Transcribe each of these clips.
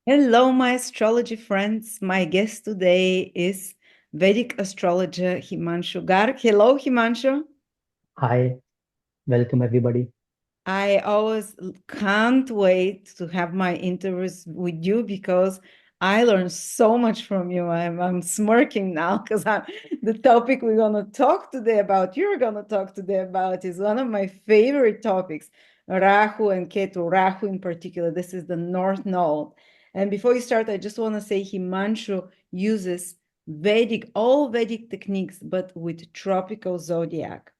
Hello, my astrology friends. My guest today is Vedic astrologer Himanshu Garg. Hello, Himanshu. Hi, welcome everybody. I always can't wait to have my interviews with you because I learn so much from you. I'm smirking now because the topic we're gonna talk today about, you're gonna talk today about, is one of my favorite topics, Rahu and Ketu. Rahu in particular. This is the North Node. And before you start, I just want to say Himanshu uses all Vedic techniques, but with tropical zodiac.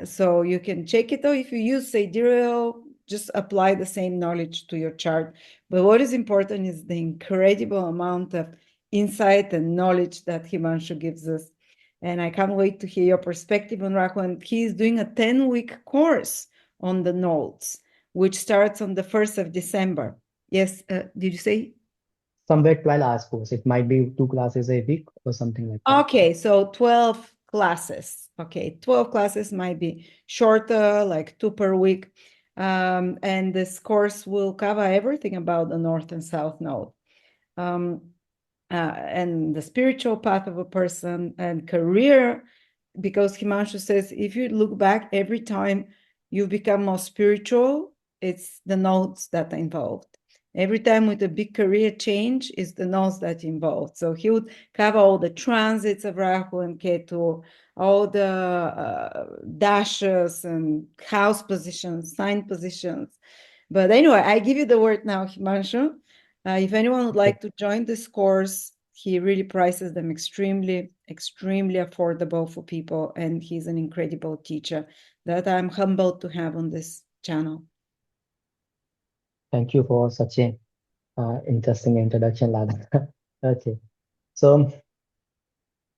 So you can check it out. If you use sidereal, just apply the same knowledge to your chart. But what is important is the incredible amount of insight and knowledge that Himanshu gives us. And I can't wait to hear your perspective on Rahu. And he's doing a 10-week course on the nodes, which starts on the 1st of December. Yes, did you say? Somewhere 12 hours course. It might be two classes a week or something like that. Okay, so 12 classes. Okay, 12 classes might be shorter, like two per week. And this course will cover everything about the North and South Node. Um, and the spiritual path of a person and career, because Himanshu says if you look back every time you become more spiritual, it's the nodes that are involved. Every time with a big career change, is the nodes that involved. So he would cover all the transits of Rahu and Ketu, all the dashes and house positions, sign positions. But anyway, I give you the word now, Himanshu. If anyone would Okay. like to join this course, he really prices them extremely, extremely affordable for people. And he's an incredible teacher that I'm humbled to have on this channel. Thank you for such a interesting introduction, Lada. Okay. So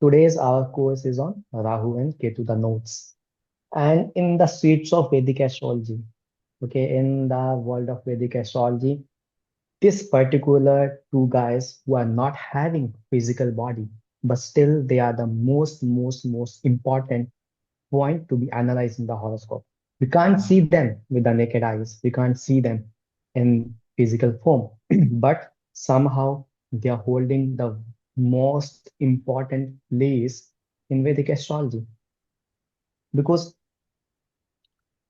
today's our course is on Rahu and Ketu, the notes. And in the streets of Vedic astrology, okay, in the world of Vedic astrology, this particular two guys who are not having physical body, but still they are the most important point to be analyzed in the horoscope. We can't see them with the naked eyes. We can't see them in physical form, but somehow they are holding the most important place in Vedic astrology. Because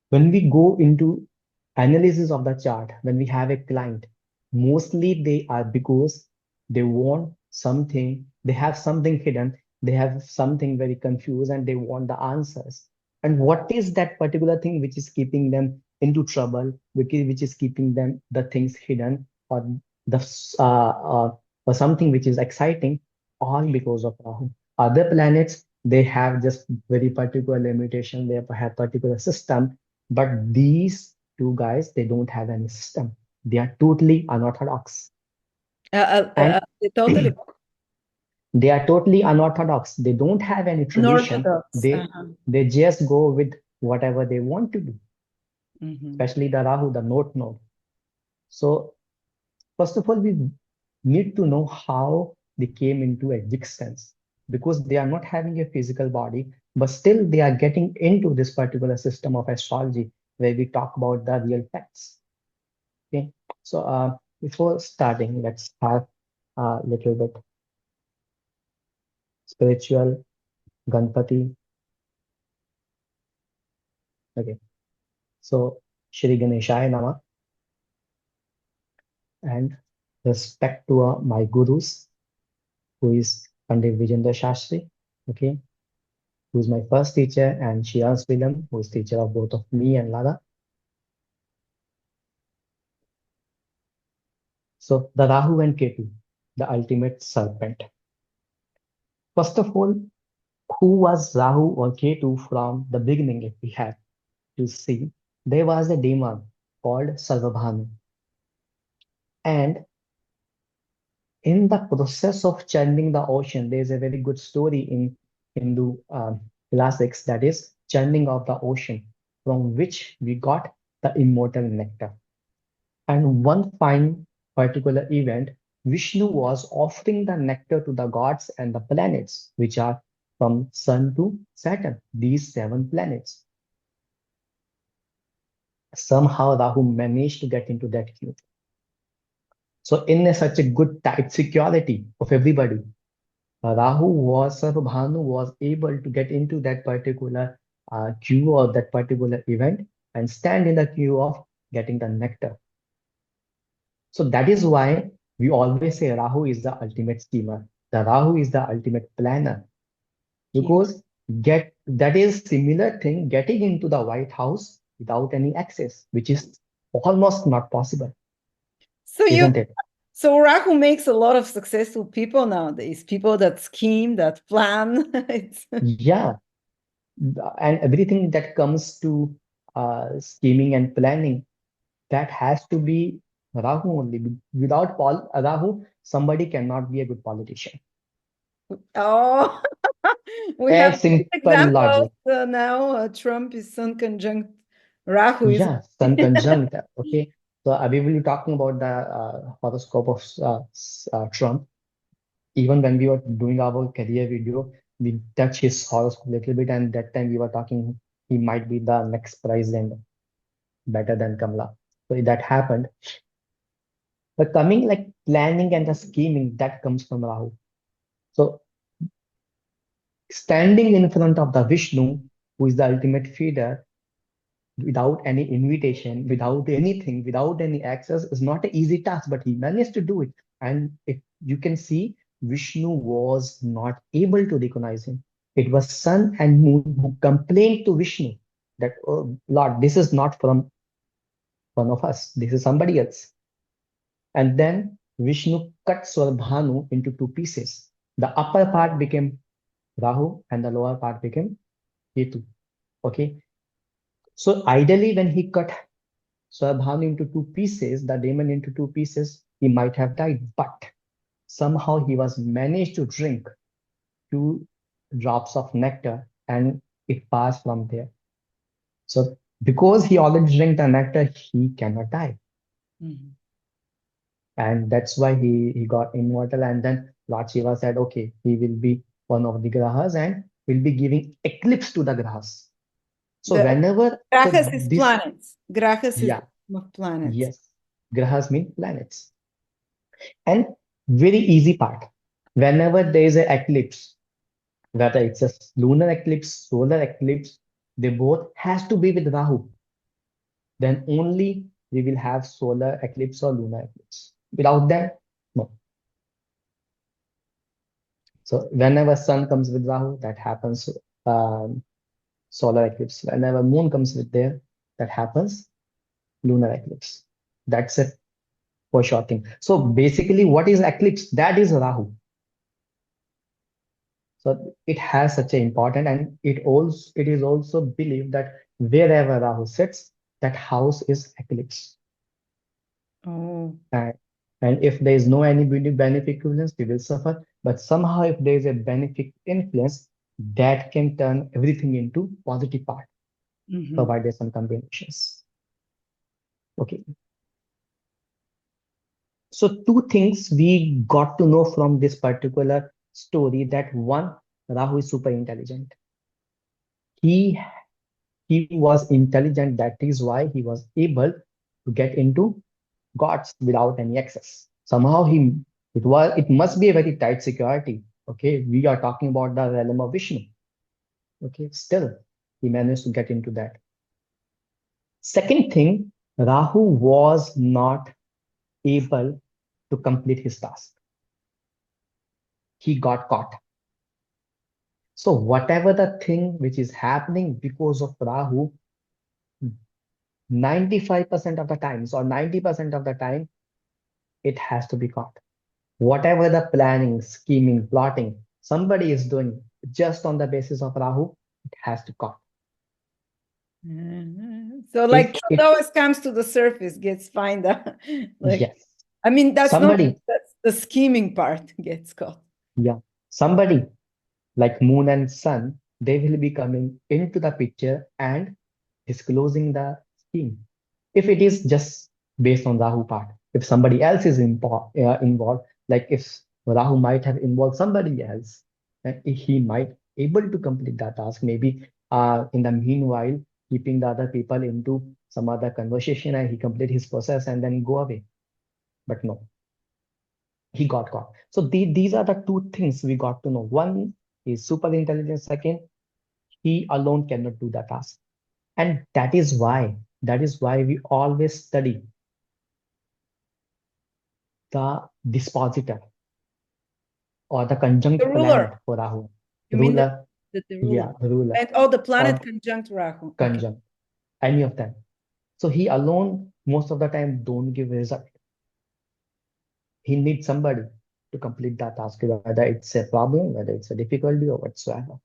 when we go into analysis of the chart, when we have a client, mostly they are because they want something, they have something hidden, they have something very confused, and they want the answers. And what is that particular thing which is keeping them into trouble, which is keeping them the things hidden, or the or something which is exciting, all because of Rahu. Other planets, they have just very particular limitation, they have particular system, but these two guys, they don't have any system. They are totally unorthodox. And Totally they are totally unorthodox. They don't have any tradition. unorthodox. They just go with whatever they want to do, Mhm. especially the Rahu, the Note node. So first of all, we need to know how they came into existence because they are not having a physical body, but still they are getting into this particular system of astrology where we talk about the real facts. Okay, so before starting, let's have a little bit spiritual Ganpati. Okay, so Shri Ganeshaya Nama and respect to my gurus, who is Pandit Vijendra Shastri, okay, who is my first teacher, and Shiraz Vilam, who is teacher of both of me and Lada. So the Rahu and Ketu, the ultimate serpent. First of all, who was Rahu or Ketu from the beginning? If we have to see, there was a demon called Sarvabhanu. And in the process of churning the ocean, there's a very good story in Hindu classics, that is churning of the ocean, from which we got the immortal nectar. And one fine particular event, Vishnu was offering the nectar to the gods and the planets, which are from Sun to Saturn, these seven planets. Somehow Rahu managed to get into that queue. So in such a good tight security of everybody, Bhanu was able to get into that particular queue or that particular event and stand in the queue of getting the nectar. So that is why we always say Rahu is the ultimate schemer. The Rahu is the ultimate planner Okay. because get that is similar thing getting into the White House without any access, which is almost not possible, So you isn't it? so Rahu makes a lot of successful people nowadays, people that scheme, that plan. It's Yeah, and everything that comes to scheming and planning, that has to be Rahu only. Without Rahu, somebody cannot be a good politician. oh, we have A simple examples logic. now. Trump is Sun conjunct Rahu is Yeah, Sun conjunct. Okay. So we will be talking about the horoscope of Trump. Even when we were doing our career video, we touched his horoscope a little bit, and that time we were talking he might be the next president, better than Kamala. So that happened. But coming like planning and the scheming, that comes from Rahu. So standing in front of the Vishnu, who is the ultimate feeder, without any invitation, without anything, without any access, is not an easy task, but he managed to do it. And if you can see, Vishnu was not able to recognize him. It was Sun and Moon who complained to Vishnu that, oh, Lord, this is not from one of us, this is somebody else. And then Vishnu cut Swarbhanu into two pieces. The upper part became Rahu and the lower part became Ketu. Okay. So ideally, when he cut Swarbhanu into two pieces, the demon into two pieces, he might have died. But somehow he was managed to drink two drops of nectar and it passed from there. So because he already drank the nectar, he cannot die. Mhm. And that's why he got immortal. And then Lord Shiva said, okay, he will be one of the grahas and will be giving eclipse to the grahas. So The whenever, so Grahas is this, planets. Grahas is the yeah, name of planets. yes, grahas mean planets. And very easy part, whenever there is an eclipse, whether it's a lunar eclipse, solar eclipse, they both has to be with Rahu. Then only we will have solar eclipse or lunar eclipse. Without that, no. So whenever sun comes with Rahu, that happens solar eclipse. Whenever moon comes with there, that happens lunar eclipse. That's it for sure thing. So basically, what is eclipse? That is Rahu. So it has such an important, and it is also believed that wherever Rahu sits, that house is eclipse. Oh. And, and if there is no any benefic influence, we will suffer. But somehow, if there is a benefic influence, that can turn everything into positive part, Mhm. provided some combinations. Okay. So two things we got to know from this particular story that one, Rahu is super intelligent. He he was intelligent. That is why he was able to get into gods without any access. Somehow it must be a very tight security. Okay, we are talking about the realm of Vishnu. Okay, still he managed to get into that. Second thing, Rahu was not able to complete his task. He got caught. So whatever the thing which is happening because of Rahu, 95% of the times or 90% of the time, it has to be caught. Whatever the planning, scheming, plotting somebody is doing just on the basis of Rahu, it has to caught. Mhm. So like If truth it, always comes to the surface, gets find out. Like, yes, I mean, somebody, that's the scheming part gets caught. yeah, somebody like moon and sun, they will be coming into the picture and disclosing the scheme. If it is just based on Rahu part, if somebody else is involved, like if Rahu might have involved somebody else, then he might able to complete that task. Maybe in the meanwhile, keeping the other people into some other conversation and he complete his process and then go away. But no. he got caught. So these are the two things we got to know. One is super intelligent. Second, he alone cannot do the task. And that is why we always study the dispositor or the The conjunct ruler. planet for Rahu. You mean Ruler, the ruler. yeah, ruler And oh, the planet or conjunct Rahu. Okay. conjunct, any of them. So he alone most of the time don't give result. He needs somebody to complete that task, whether it's a problem, whether it's a difficulty or whatsoever.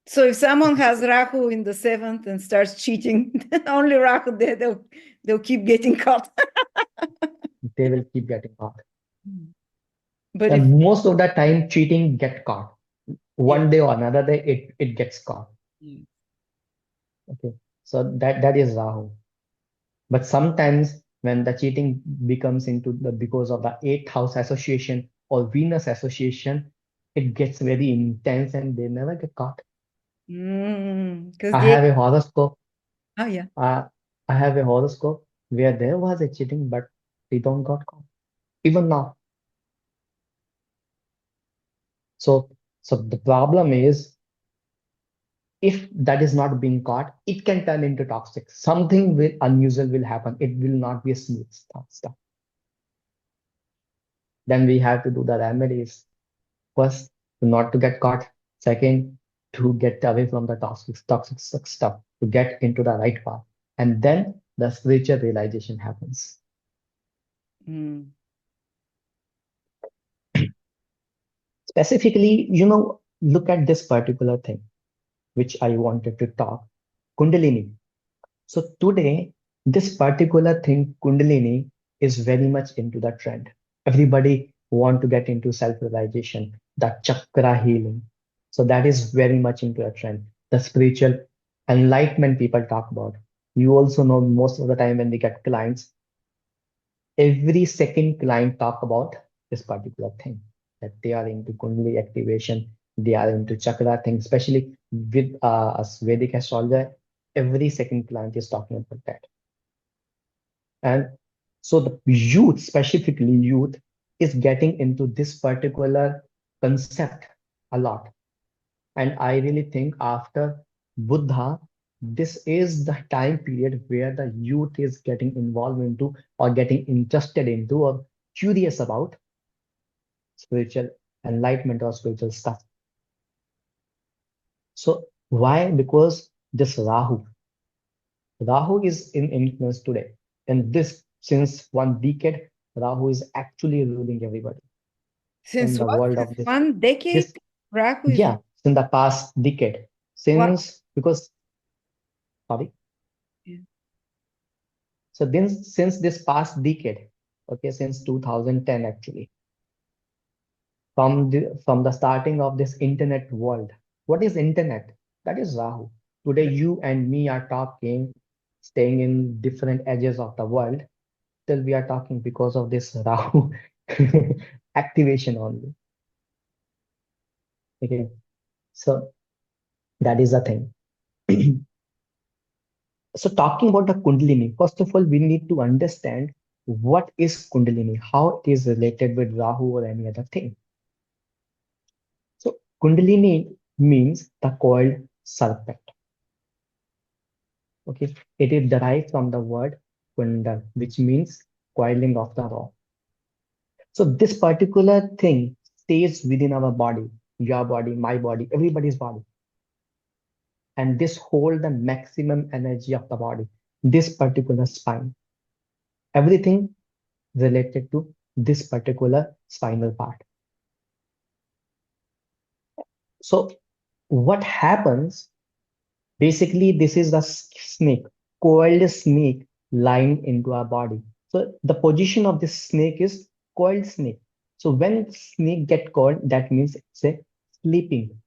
So if someone Okay. has Rahu in the seventh and starts cheating, only Rahu there, they'll keep getting caught. They will keep getting caught. But if And most of the time cheating get caught. yeah, One day or another day it gets caught. yeah. Okay. So that is Rahu. But sometimes when the cheating becomes into the because of the eighth house association or Venus association, it gets very intense and they never get caught. Because I the have a horoscope. oh yeah. Uh, I have a horoscope where there was a cheating, but they don't got caught. Even now. So the problem is if that is not being caught, it can turn into toxic. Something will unusual will happen. It will not be a smooth stuff. Then we have to do the remedies. First, not to get caught. Second, to get away from the toxic stuff, to get into the right path. And then the spiritual realization happens. Mm. Specifically, look at this particular thing, which I wanted to talk, Kundalini. So today, this particular thing, Kundalini, is very much into the trend. Everybody want to get into self-realization, the chakra healing. So that is very much into a trend. The spiritual enlightenment people talk about. You also know most of the time when we get clients, every second client talk about this particular thing, that they are into Kundalini activation, they are into chakra thing, especially with us Vedic astrologer. Every second client is talking about that. And so the youth, specifically youth, is getting into this particular concept a lot. And I really think after Buddha, this is the time period where the youth is getting involved into or getting interested into or curious about spiritual enlightenment or spiritual stuff. So why? Because this Rahu is in influence today. And this, since one decade, Rahu is actually ruling everybody in Since the what? world Since of this. one decade, This, Rahu is yeah, in the past decade. what? Since, because, sorry. So then, since this past decade, okay, since 2010 actually, from the starting of this internet world, what is internet? That is Rahu. Today, you and me are talking, staying in different edges of the world. Still, we are talking because of this Rahu activation only. Okay, so that is the thing. So talking about the Kundalini, first of all, we need to understand what is Kundalini, how it is related with Rahu or any other thing. So Kundalini means the coiled serpent. Okay, it is derived from the word kundal, which means coiling of the rope. So this particular thing stays within our body, your body, my body, everybody's body, and this hold the maximum energy of the body. This particular spine, everything related to this particular spinal part. So what happens? Basically, this is the snake, coiled snake lying into our body. So the position of this snake is coiled snake. So when snake get coiled, that means it's a sleeping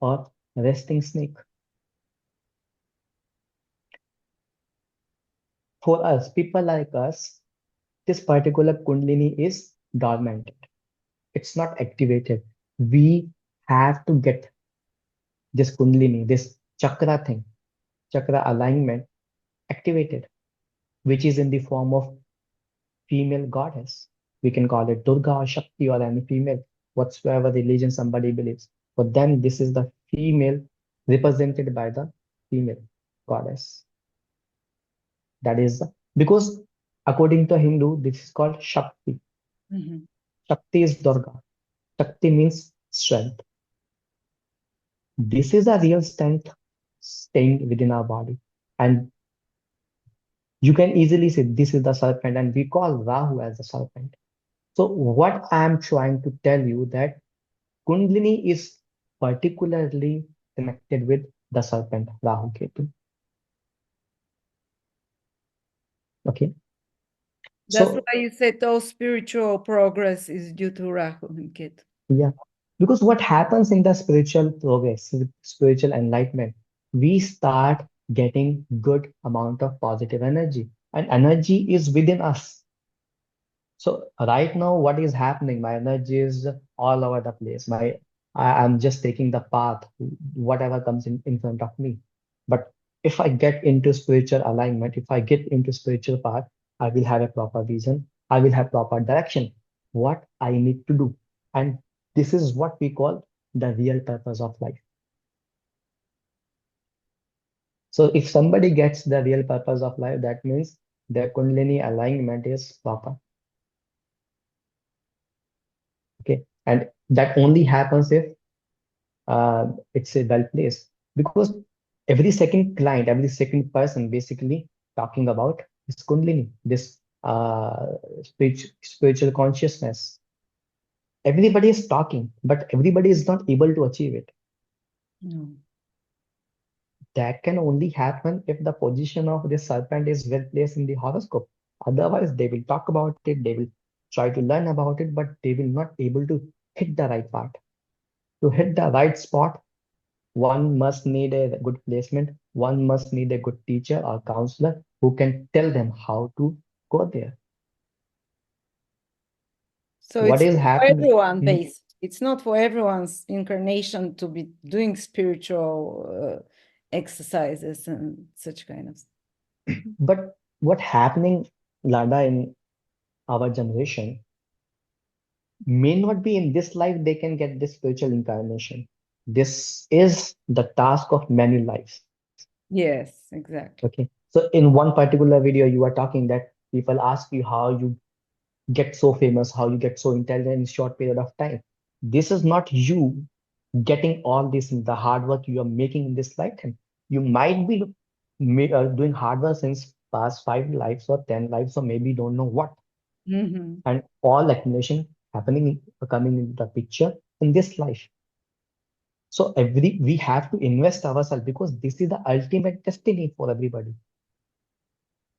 or resting snake. For us, people like us, this particular kundalini is dormant. It's not activated. We have to get this kundalini, this chakra thing, chakra alignment activated, which is in the form of female goddess. We can call it Durga or Shakti or any female, whatsoever religion somebody believes. For them, this is the female represented by the female goddess. That is because according to Hindu, this is called Shakti. Mhm. Shakti is Durga. Shakti means strength. This is a real strength staying within our body. And you can easily say this is the serpent, and we call Rahu as the serpent. So what I am trying to tell you that Kundalini is particularly connected with the serpent Rahu Ketu. Okay. That's So why you said all spiritual progress is due to Rahu and Ketu. yeah, because what happens in the spiritual progress, spiritual enlightenment, we start getting good amount of positive energy, and energy is within us. So right now, what is happening? My energy is all over the place. I'm just taking the path, whatever comes in front of me. But if I get into spiritual alignment, if I get into spiritual path, I will have a proper vision. I will have proper direction, what I need to do. And this is what we call the real purpose of life. So if somebody gets the real purpose of life, that means their Kundalini alignment is proper. Okay. And that only happens if it's a well placed because every second client, every second person basically talking about this Kundalini, this spiritual consciousness. Everybody is talking, but everybody is not able to achieve it. No. That can only happen if the position of this serpent is well placed in the horoscope. Otherwise, they will talk about it, they will try to learn about it, but they will not able to hit the right part. To hit the right spot, one must need a good placement. One must need a good teacher or counselor who can tell them how to go there. So What it's is for happening? everyone, Mhm. based. It's not for everyone's incarnation to be doing spiritual exercises and such kind of. But what happening, Lada, in our generation may not be in this life they can get this spiritual incarnation. This is the task of many lives. Yes, exactly. Okay. So in one particular video, you are talking that people ask you how you get so famous, how you get so intelligent in short period of time. This is not you getting all this in the hard work you are making in this lifetime. You might be doing hard work since past 5 lives or 10 lives, or maybe don't know what, Hmm. and all accumulation happening coming into the picture in this life. So every we have to invest ourselves because this is the ultimate destiny for everybody.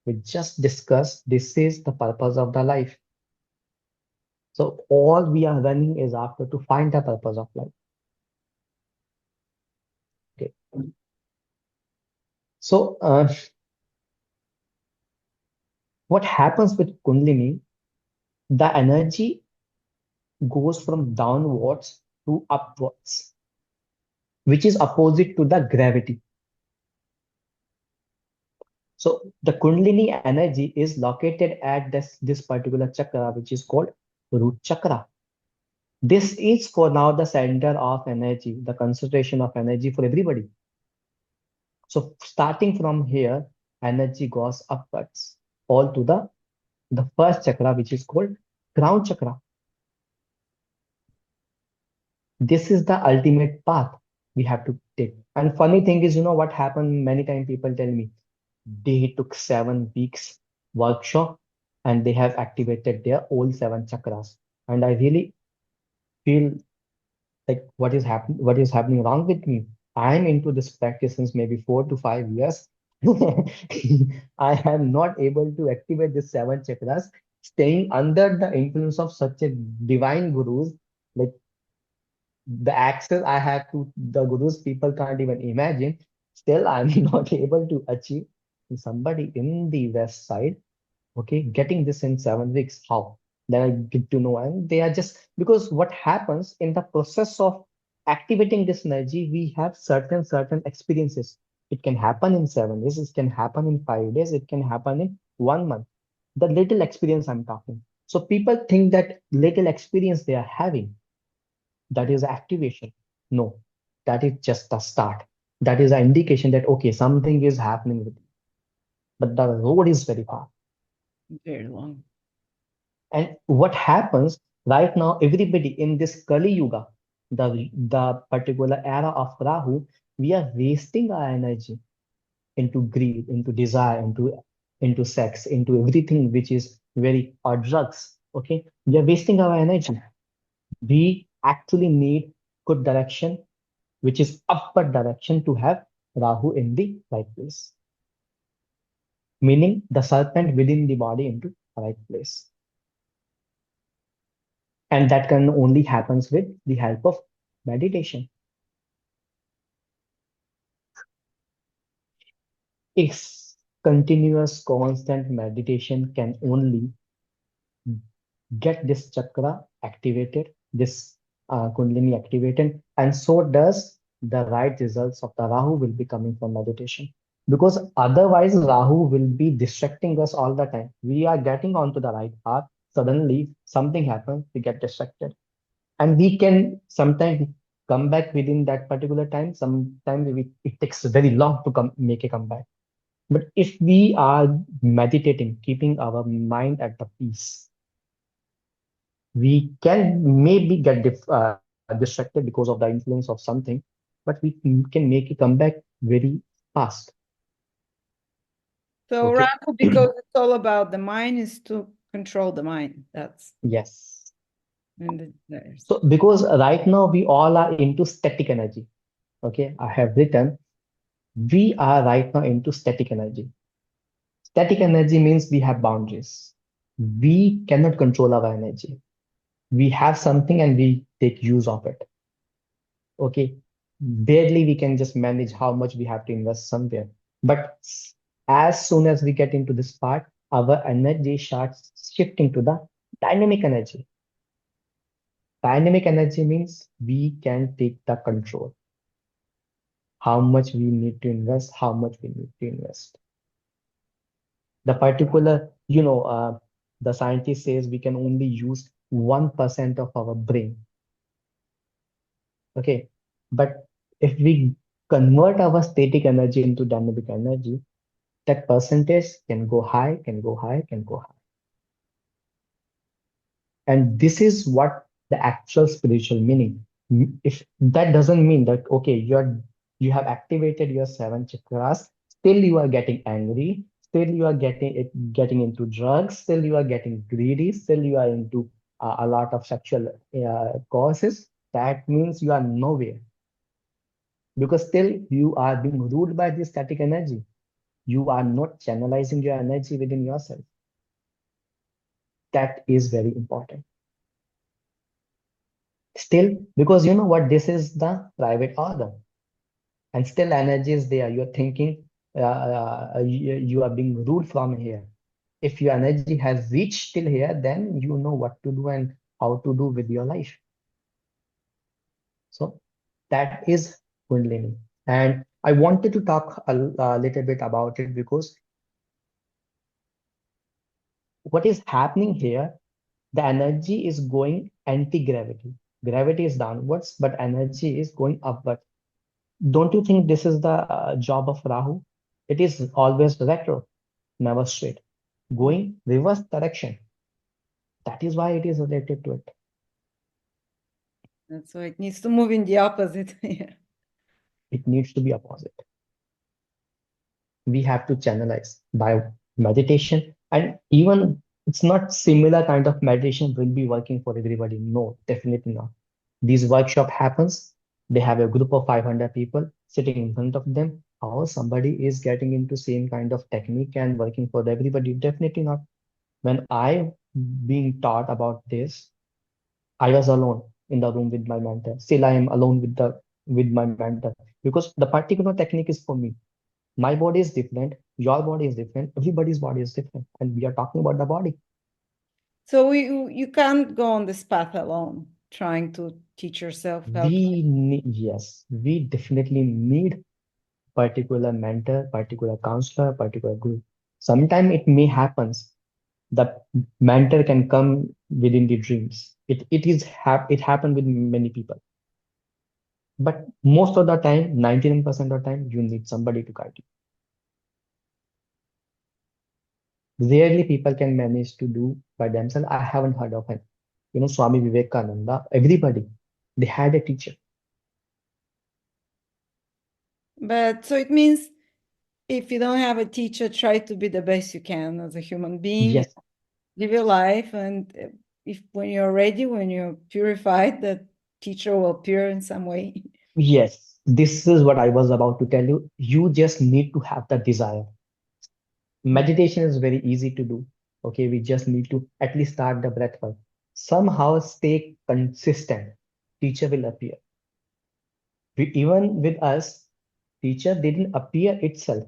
We just discussed this is the purpose of the life. So all we are running is after to find the purpose of life. Okay. So what happens with Kundalini? The energy goes from downwards to upwards, which is opposite to the gravity. So the Kundalini energy is located at this particular chakra, which is called root chakra. This is for now the center of energy, the concentration of energy for everybody. So starting from here, energy goes upwards, all to the first chakra, which is called crown chakra. This is the ultimate path we have to take. And funny thing is, you know what happened? Many times people tell me they took 7 weeks workshop and they have activated their all 7 chakras. And I really feel like what is happening wrong with me. I'm into this practice since maybe 4 to 5 years. I am not able to activate the 7 chakras, staying under the influence of such a divine gurus. Like the access I have to the gurus, people can't even imagine. Still, I'm not able to achieve. Somebody in the west side, okay, getting this in 7 weeks. How? Then I get to know, and they are just because what happens in the process of activating this energy, we have certain experiences. It can happen in 7 days, it can happen in 5 days, it can happen in one month. The little experience I'm talking. So people think that little experience they are having, that is activation. No, that is just the start. That is an indication that, okay, something is happening with you, but the road is very far. Very long. And what happens right now, everybody in this Kali Yuga, the particular era of Rahu, we are wasting our energy into greed, into desire, into sex, into everything which is very or drugs. Okay, we are wasting our energy. We actually need good direction, which is upward direction to have Rahu in the right place, meaning the serpent within the body into the right place. And that can only happens with the help of meditation. It's continuous, constant meditation can only get this chakra activated, this Kundalini activated, and so does the right results of the Rahu will be coming from meditation. Because otherwise, Rahu will be distracting us all the time. We are getting onto the right path, suddenly something happens, we get distracted. And we can sometimes come back within that particular time. Sometimes it takes very long to make a comeback. But if we are meditating, keeping our mind at the peace, we can maybe get distracted because of the influence of something, but we can make a comeback very fast. So Okay. Rahu, because it's all about the mind, is to control the mind. That's Yes. in the there's. So because right now we all are into static energy. Okay. I have written, we are right now into static energy. Static energy means we have boundaries. We cannot control our energy. We have something and we take use of it. Okay, barely we can just manage how much we have to invest somewhere. But as soon as we get into this part, our energy starts shifting to the dynamic energy. Dynamic energy means we can take the control. How much we need to invest, how much we need to invest. The particular, the scientist says we can only use 1% of our brain. Okay, but if we convert our static energy into dynamic energy, that percentage can go high, can go high, can go high. And this is what the actual spiritual meaning. If that doesn't mean that, okay, you have activated your seven chakras, still you are getting angry, still you are getting into drugs, still you are getting greedy, still you are into a lot of sexual causes. That means you are nowhere, because still you are being ruled by this static energy. You are not channelizing your energy within yourself. That is very important. Still, because you know what, this is the private organ, and still energy is there. You're thinking you are being ruled from here. If your energy has reached till here, then you know what to do and how to do with your life. So that is Kundalini. And I wanted to talk a little bit about it because what is happening here, the energy is going anti-gravity. Gravity is downwards, but energy is going upward. Don't you think this is the job of Rahu? It is always retro, never straight, going reverse direction. That is why it is related to it. That's why it needs to move in the opposite. Yeah. It needs to be opposite. We have to channelize by meditation, and even it's not similar kind of meditation will be working for everybody. No, definitely not. These workshop happens, they have a group of 500 people sitting in front of them. How somebody is getting into same kind of technique and working for everybody? Definitely not. When I being taught about this, I was alone in the room with my mentor. Still I am alone with my mentor, because the particular technique is for me. My body is different, your body is different, everybody's body is different, and we are talking about the body. So you can't go on this path alone, trying to teach yourself how to. We need, yes, we definitely need particular mentor, particular counselor, particular group. Sometime it may happens. The mentor can come within the dreams. It happened with many people. But most of the time, 99% of the time, you need somebody to guide you. Rarely people can manage to do by themselves. I haven't heard of it. Swami Vivekananda, everybody, they had a teacher. But so it means if you don't have a teacher, try to be the best you can as a human being and Yes, live your life. And if when you're ready, when you're purified, the teacher will appear in some way. yes. This is what I was about to tell you. You just need to have the desire. Meditation is very easy to do. Okay, we just need to at least start the breath work. Somehow stay consistent. Teacher will appear. Even with us, teacher didn't appear itself.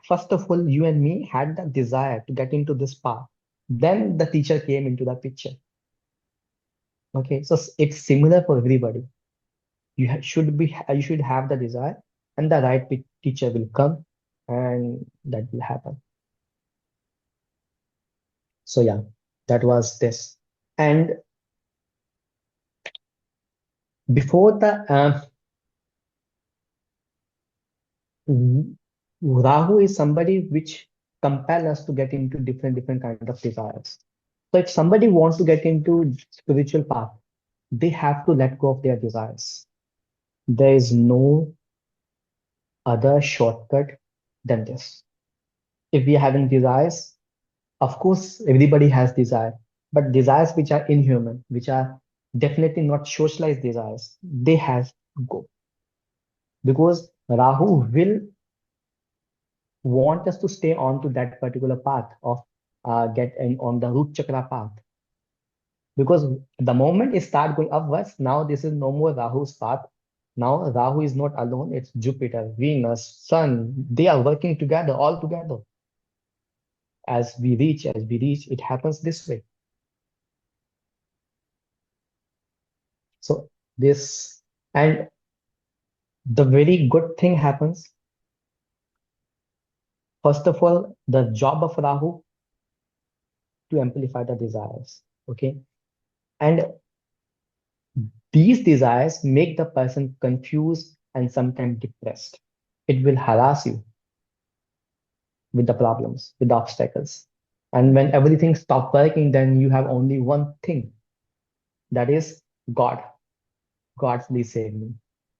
First of all, you and me had the desire to get into this path. Then the teacher came into the picture. Okay, so it's similar for everybody. You should have the desire, and the right teacher will come, and that will happen. So yeah, that was this. And before the Rahu is somebody which compel us to get into different kind of desires. So if somebody wants to get into spiritual path, they have to let go of their desires. There is no other shortcut than this. If we are having desires, of course, everybody has desire, but desires which are inhuman, which are definitely not socialized desires, they have to go because Rahu will want us to stay on to that particular path of get in on the root chakra path. Because the moment it start going upwards, now this is no more Rahu's path. Now Rahu is not alone, it's Jupiter, Venus, Sun. They are working together, all together. As we reach, it happens this way. So this and the very good thing happens. First of all, the job of Rahu to amplify the desires. Okay. And these desires make the person confused and sometimes depressed. It will harass you with the problems, with the obstacles. And when everything stops working, then you have only one thing that is God. God, please save me.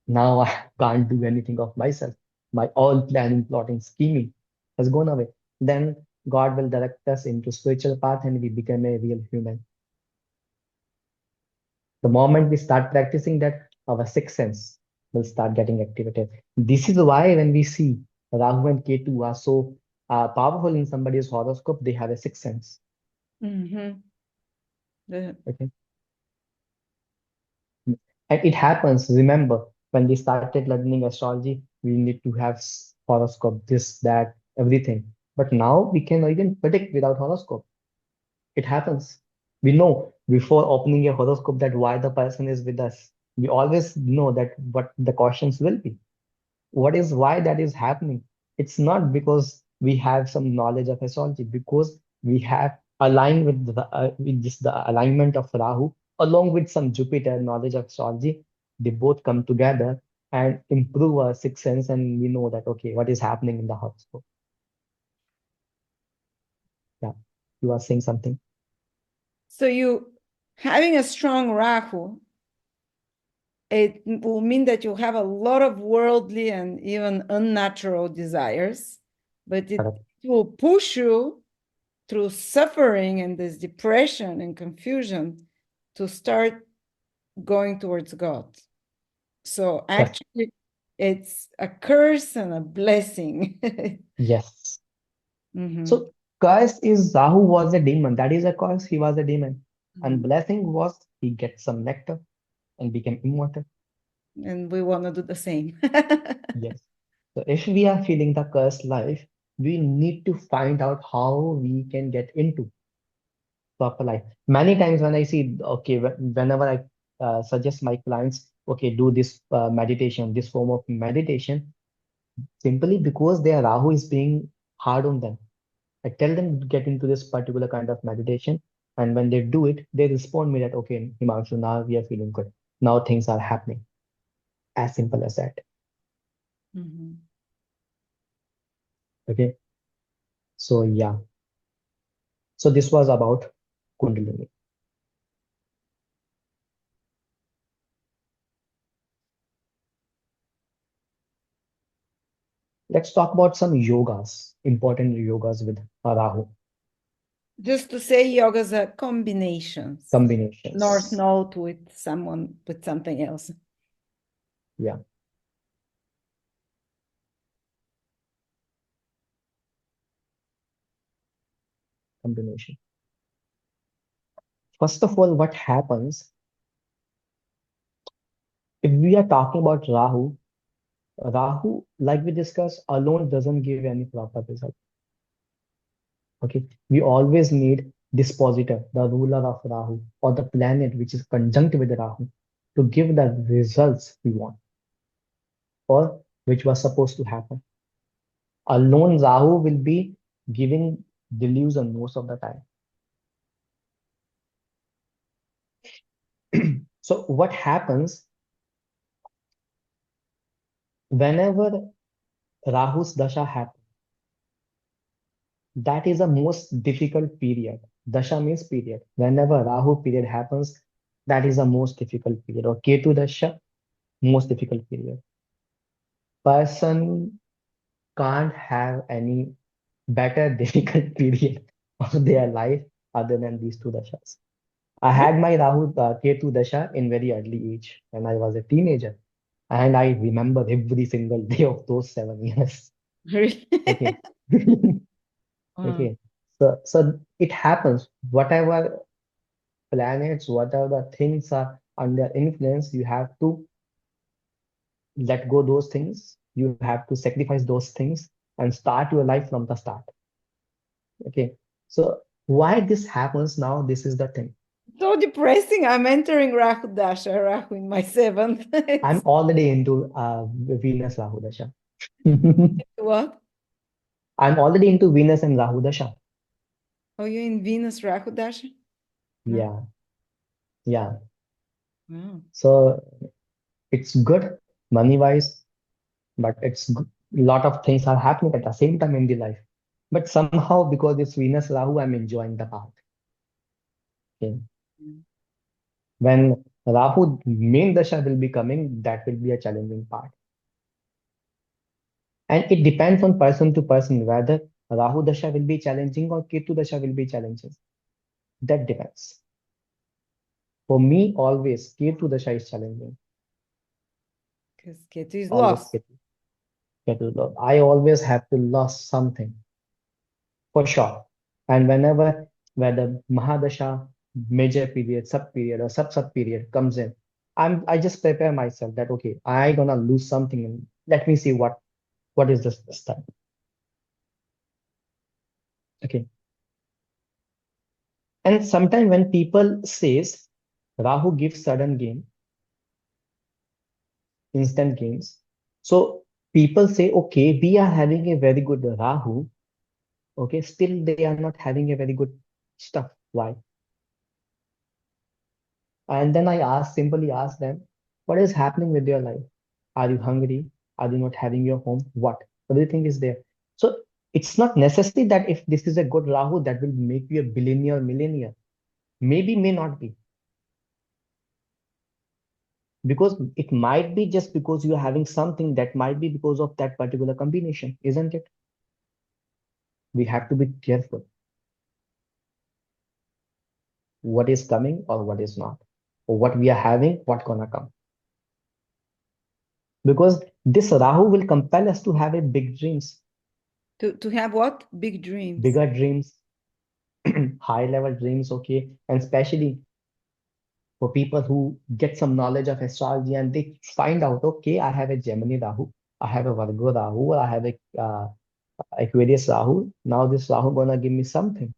Now I can't do anything of myself. My all planning, plotting, scheming has gone away. Then God will direct us into spiritual path and we become a real human. The moment we start practicing that, our sixth sense will start getting activated. This is why when we see Rahu and Ketu are so powerful in somebody's horoscope, they have a sixth sense. Mhm. The- Okay. And it happens, remember, when we started learning astrology, we need to have horoscope, this, that, everything. But now we can even predict without horoscope. It happens. We know before opening a horoscope that why the person is with us. We always know that what the questions will be. What is why that is happening? It's not because we have some knowledge of astrology, because we have aligned with just the alignment of Rahu along with some Jupiter knowledge of astrology. They both come together and improve our sixth sense, and we know that okay, what is happening in the horoscope. Yeah, you are saying something. So you having a strong Rahu, it will mean that you have a lot of worldly and even unnatural desires, but it Correct. will push you through suffering and this depression and confusion to start going towards God. So Correct. actually, it's a curse and a blessing. Yes. Mhm. So curse is Rahu was a demon. That is a curse. He was a demon. And Mhm. blessing was he gets some nectar and became immortal. And we want to do the same. Yes. So if we are feeling the cursed life, we need to find out how we can get into proper life. Many times when I see, okay, whenever I suggest my clients, okay, do this meditation, this form of meditation, simply because their Rahu is being hard on them. I tell them to get into this particular kind of meditation. And when they do it, they respond me that, okay, Himanshu, now we are feeling good. Now things are happening. As simple as that. Mhm. Okay. So yeah. So this was about Kundalini. Let's talk about some yogas, important yogas with Rahu Just to say, yogas are combinations, north combinations. node with someone with something else. Yeah, combination. First of all, what happens if we are talking about Rahu? Rahu, like we discussed, alone doesn't give any proper result. Okay, we always need dispositor, the ruler of Rahu, or the planet which is conjunct with Rahu, to give the results we want or which was supposed to happen. Alone, Rahu will be giving delusion most of the time. So, what happens whenever Rahu's dasha happens? That is the most difficult period. Dasha means period. Whenever Rahu period happens, that is the most difficult period. Or Ketu dasha, most difficult period. Person can't have any better difficult period of their life other than these two dashas. I had my Rahu Ketu dasha in very early age when I was a teenager, and I remember every single day of those 7 years. Really? Okay. Wow. Okay. So it happens. Whatever planets, whatever the things are under influence, you have to let go those things. You have to sacrifice those things and start your life from the start. Okay. So why this happens now? This is the thing. So depressing. I'm entering Rahu Dasha, Rahu in my seventh. I'm It's already into Venus Rahu Dasha. I'm what? already into Venus and Rahu Dasha. Oh, you in Venus Rahu Dasha? No. Yeah. Yeah. Wow. So it's good money wise, but a lot of things are happening at the same time in the life. But somehow, because it's Venus Rahu, I'm enjoying the path. Okay. Mm. When Rahu main dasha will be coming, that will be a challenging part. And it depends on person to person whether Rahu dasha will be challenging or Ketu dasha will be challenging. That depends. For me, always Ketu dasha is challenging. Because Ketu is Always lost. Ketu. Ketu. I always have to lose something for sure. And whether Mahadasha, major period, sub period, or sub period comes in, I just prepare myself that okay, I gonna lose something and let me see what is this time. Okay. And sometimes when people says Rahu gives sudden gain, instant gains. So people say, okay, we are having a very good Rahu. Okay, still they are not having a very good stuff. Why? And then simply ask them, what is happening with your life? Are you hungry? Are you not having your home? What do you think is there? So it's not necessary that if this is a good Rahu, that will make you a billionaire, millionaire. Maybe, may not be. Because it might be just because you're having something that might be because of that particular combination, isn't it? We have to be careful what is coming or what is not, or what we are having, what gonna come. Because this Rahu will compel us to have a big dreams, To have what? Big dreams. bigger dreams, high level dreams, okay? And especially for people who get some knowledge of astrology and they find out, okay, I have a Gemini Rahu, I have a Virgo Rahu, I have a Aquarius Rahu. Now this Rahu gonna give me something.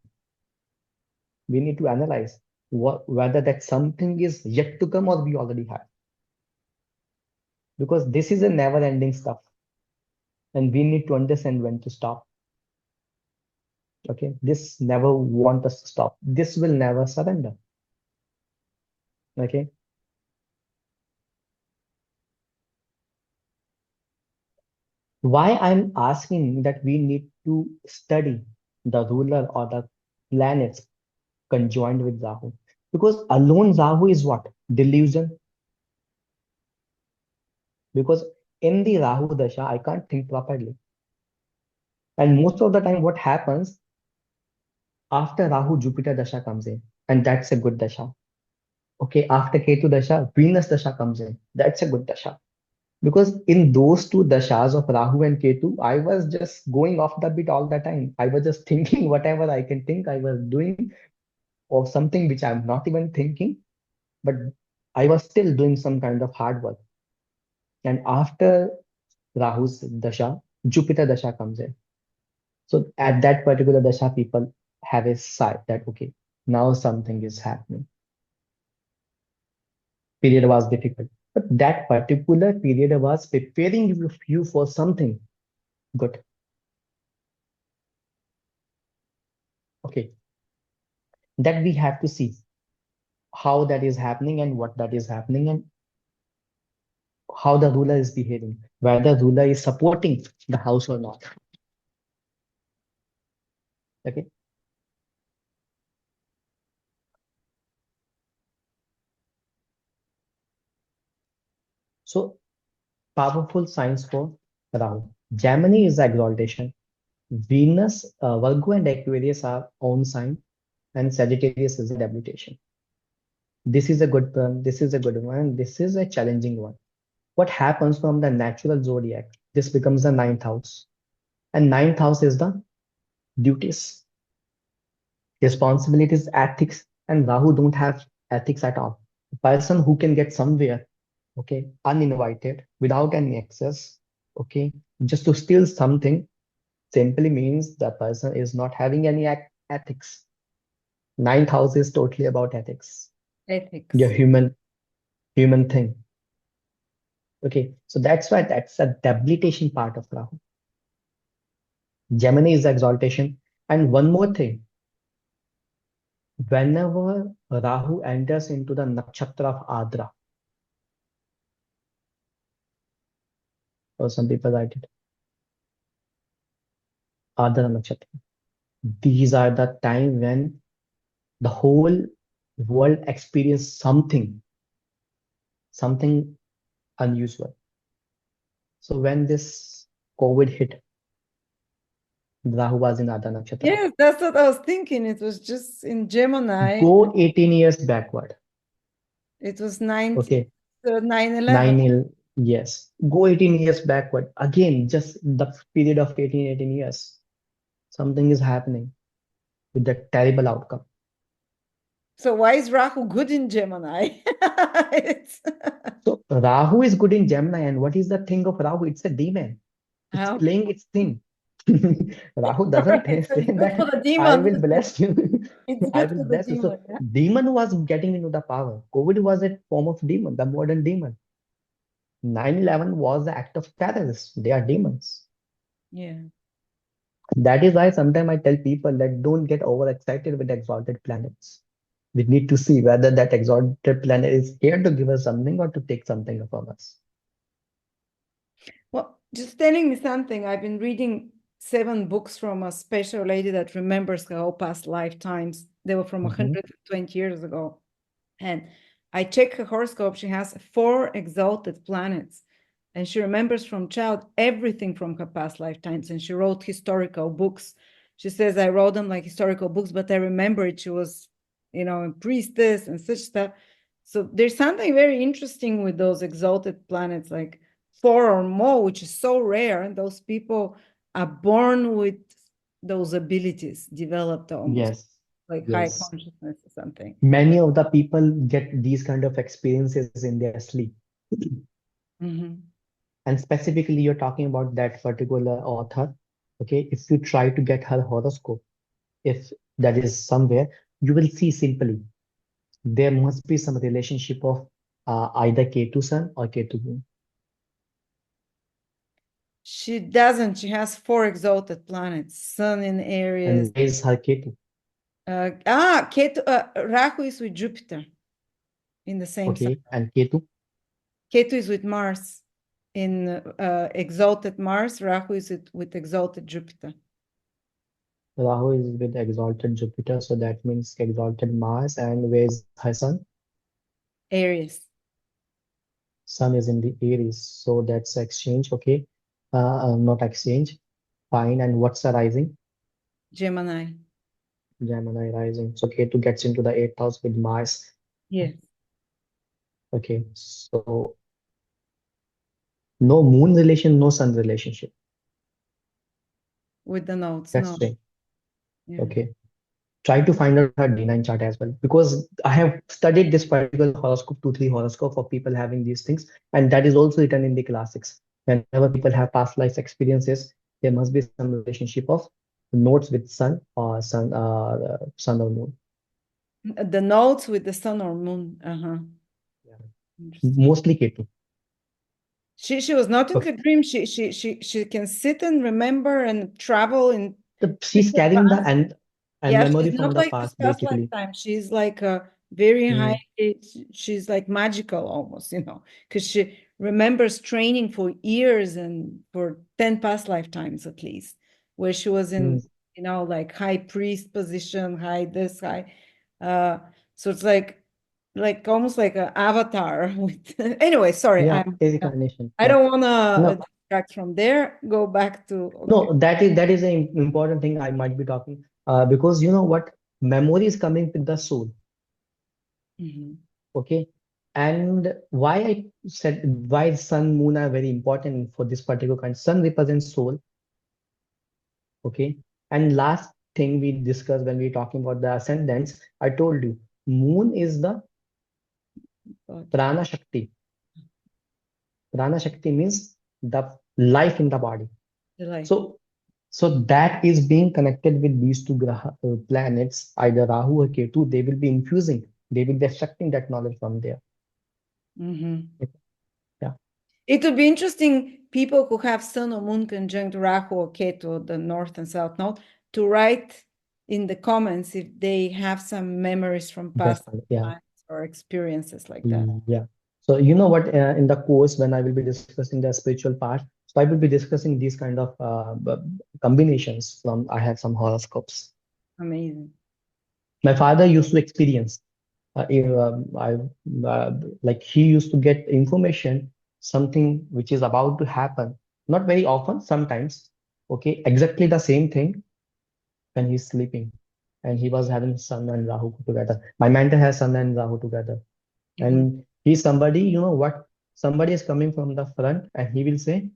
We need to analyze whether that something is yet to come or we already have. Because this is a never-ending stuff, and we need to understand when to stop. Okay, this never want us to stop. This will never surrender. Okay, why I'm asking that we need to study the ruler or the planets conjoined with Rahu, because alone Rahu is what? Delusion. Because in the Rahu Dasha, I can't think properly. And most of the time, what happens after Rahu, Jupiter Dasha comes in, and that's a good Dasha. Okay, after Ketu Dasha, Venus Dasha comes in. That's a good Dasha. Because in those two dashas of Rahu and Ketu, I was just going off the beat all the time. I was just thinking whatever I can think. I was doing or something which I'm not even thinking, but I was still doing some kind of hard work. And after Rahu's dasha, Jupiter dasha comes in. So at that particular dasha, people have a sigh that okay, now something is happening. Period was difficult, but that particular period was preparing you for something good. Okay, that we have to see how that is happening and what that is happening and how the ruler is behaving, whether ruler is supporting the house or not. Okay, so powerful signs for Rahu. Gemini is exaltation. Venus, Virgo, and Aquarius are own sign, and Sagittarius is a debilitation. This is a good one. This is a good one. And this is a challenging one. What happens from the natural zodiac? This becomes the ninth house, and ninth house is the duties, responsibilities, ethics, and Rahu don't have ethics at all. A person who can get somewhere, okay, uninvited, without any access, okay, just to steal something simply means the person is not having any ethics. Ninth house is totally about ethics, your Ethics. human thing. Okay, so that's why that's a debilitation part of Rahu. Gemini is exaltation. And one more thing, whenever Rahu enters into the nakshatra of Adra, or some people write it, Adra nakshatra. These are the time when the whole world experience something unusual. So when this COVID hit, Rahu was in Adha Nakshatra. Yes, that's what I was thinking. It was just in Gemini. Go 18 years backward. It was 90, Okay. 9/11. 9, yes. Go 18 years backward. Again, just the period of 18 years. Something is happening with that terrible outcome. So why is Rahu good in Gemini? It's So Rahu is good in Gemini. And what is the thing of Rahu? It's a demon. It's how playing its thing. Rahu doesn't right. So say it's good that for the I demon. will bless you. It's I good will for the bless you. So demon, yeah. demon was getting into the power. COVID was a form of demon, the modern demon. 9/11 was the act of terrorists. They are demons. Yeah. That is why sometimes I tell people that don't get overexcited with exalted planets. We need to see whether that exalted planet is here to give us something or to take something from us. Well, just telling me something. I've been reading 7 books from a special lady that remembers her whole past lifetimes. They were from Mhm. 120 years ago. And I check her horoscope. She has 4 exalted planets. And she remembers from child everything from her past lifetimes. And she wrote historical books. She says, I wrote them like historical books, but I remember it. She was, a priestess and such stuff. So there's something very interesting with those exalted planets, like 4 or more, which is so rare. And those people are born with those abilities, developed almost Yes, like high yes. consciousness or something. Many of the people get these kind of experiences in their sleep. Mhm. And specifically, you're talking about that particular author. Okay, if you try to get her horoscope, if that is somewhere, you will see simply there must be some relationship of either Ketu Sun or Ketu Moon. She doesn't. She has 4 exalted planets. Sun in Aries. And where is her Ketu? Ketu, Rahu is with Jupiter in the same sign. Okay, and Ketu? Ketu is with Mars in exalted Mars. Rahu is with exalted Jupiter. Rahu is with exalted Jupiter, so that means exalted Mars. And where is her sun? Aries. Sun is in the Aries, so that's exchange. Okay, not exchange. Fine. And what's the rising? Gemini. Gemini rising. So Ketu gets into the eighth house with Mars. Yes. Okay, so no moon relation, no sun relationship. With the notes. That's No. strange. Yeah. Okay. Try to find out her D9 chart as well, because I have studied this particular horoscope, 2 3 horoscope for people having these things, and that is also written in the classics. Whenever people have past life experiences, there must be some relationship of notes with sun or moon. The notes with the sun or moon. Yeah. Interesting. Mostly Ketu. She was not in Okay. her dream. She can sit and remember and travel in She's different carrying the past. and Yeah, memory she's from not the like this past, past basically. lifetime. She's like a very high, Mm, she's like magical almost, because she remembers training for years and for 10 past lifetimes at least, where she was in, mm. like high priest position, high this, high. Uh, so it's like almost like an avatar with anyway, sorry, Yeah, reincarnation. I Yeah. don't want to No, distract from there. Go back to okay. no, that is an important thing I might be talking. Because you know what, memory is coming with the soul. Mhm. Okay, and why I said why sun, moon are very important for this particular kind. Sun represents soul. Okay, and last thing we discussed when we talking about the ascendants, I told you, moon is the Body, prana shakti. Prana shakti means the life in the body. the life. So that is being connected with these two planets, either Rahu or Ketu. They will be infusing, they will be extracting that knowledge from there. Mhm. Yeah, It would be interesting, people who have Sun or Moon conjunct Rahu or Ketu, the North and South Node, to write in the comments if they have some memories from that past kind yeah, lives or experiences like that. yeah. So you know what? In the course, when I will be discussing the spiritual part, so I will be discussing these kind of combinations from. I have some horoscopes. Amazing. My father used to experience. I like he used to get information, something which is about to happen, not very often, sometimes. Okay, exactly the same thing when he's sleeping, and he was having Sun and Rahu together. My mentor has Sun and Rahu together, Mhm. and he's somebody. You know what? Somebody is coming from the front, and he will say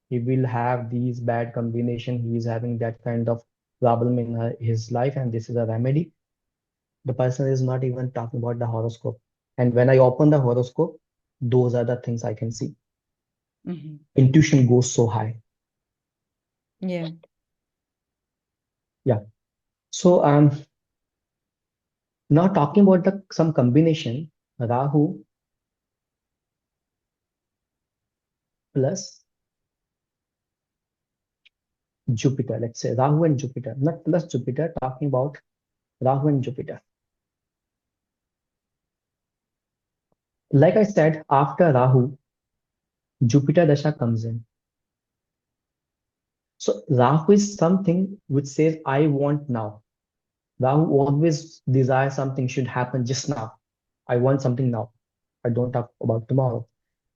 he will have these bad combination. He is having that kind of problem in his life, and this is a remedy. The person is not even talking about the horoscope. And when I open the horoscope, those are the things I can see. Mhm. Intuition goes so high. Yeah. Yeah. So now talking about the some combination, Rahu plus Jupiter. Let's say Rahu and Jupiter, not plus Jupiter, talking about Rahu and Jupiter. Like I said, after Rahu, Jupiter Dasha comes in. So Rahu is something which says, I want now. Rahu always desires something should happen just now. I want something now. I don't talk about tomorrow.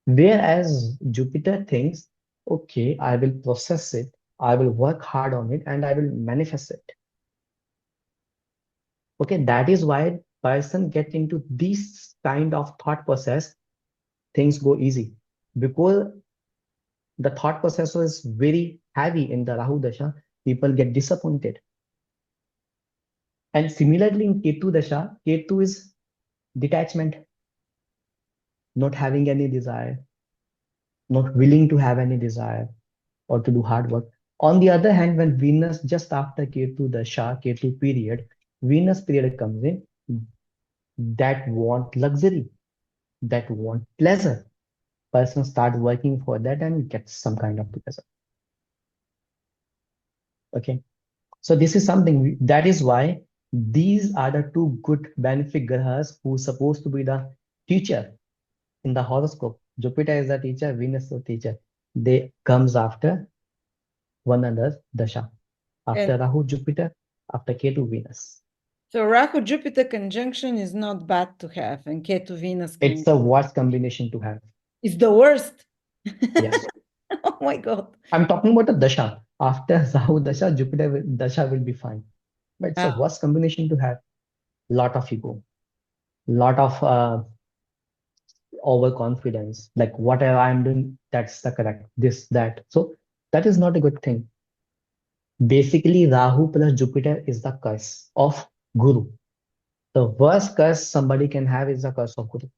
Whereas Jupiter thinks, okay, I will process it, I will work hard on it, and I will manifest it. Okay, that is why person get into this kind of thought process, things go easy. Because the thought process is very heavy in the Rahu Dasha, people get disappointed. And similarly in Ketu Dasha, Ketu is detachment, not having any desire, not willing to have any desire or to do hard work. On the other hand, when Venus just after Ketu Dasha, Ketu period, Venus period comes in, that want luxury, that want pleasure. Person start working for that and gets some kind of pleasure. Okay. So this is something that is why these are the two good benefic grahas who's supposed to be the teacher in the horoscope. Jupiter is the teacher, Venus is the teacher. They comes after one another dasha. And After Rahu, Jupiter, after Ketu, Venus. so Rahu Jupiter conjunction is not bad to have, and Ketu Venus It's a worst combination to have. is the worst. Yes. Oh my God. I'm talking about the dasha. After Rahu dasha, dasha will be fine. But it's a Ah, worst combination to have. Lot of ego, lot of overconfidence. Like whatever I'm doing, that's the correct. This, that. So that is not a good thing. Basically, Rahu plus Jupiter is the curse of Guru. The worst curse somebody can have is the curse of Guru.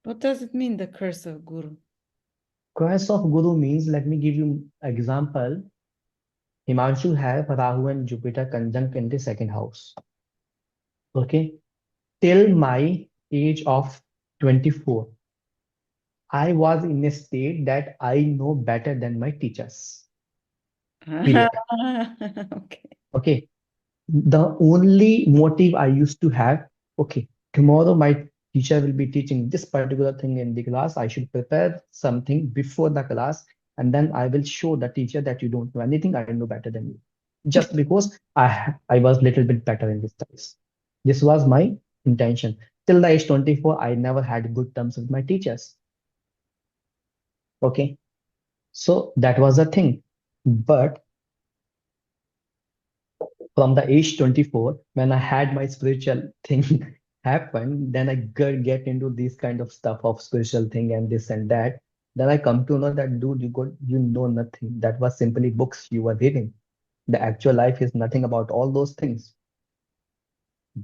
what does it mean, the curse of Guru? Curse of Guru means, let me give you example. Himanshu have Rahu and Jupiter conjunct in the second house. Okay. Till my age of 24, I was in a state that I know better than my teachers. Period. Okay. Okay. The only motive I used to have, okay, tomorrow my teacher will be teaching this particular thing in the class. I should prepare something before the class, and then I will show the teacher that you don't know anything. I know better than you. Just because I was a little bit better in this studies. This was my intention. Till the age 24, I never had good terms with my teachers. Okay. So that was the thing. But from the age 24, when I had my spiritual thing happen, then I get into this kind of stuff of spiritual thing and this and that. Then I come to know that, dude, you know nothing. That was simply books you were reading. The actual life is nothing about all those things.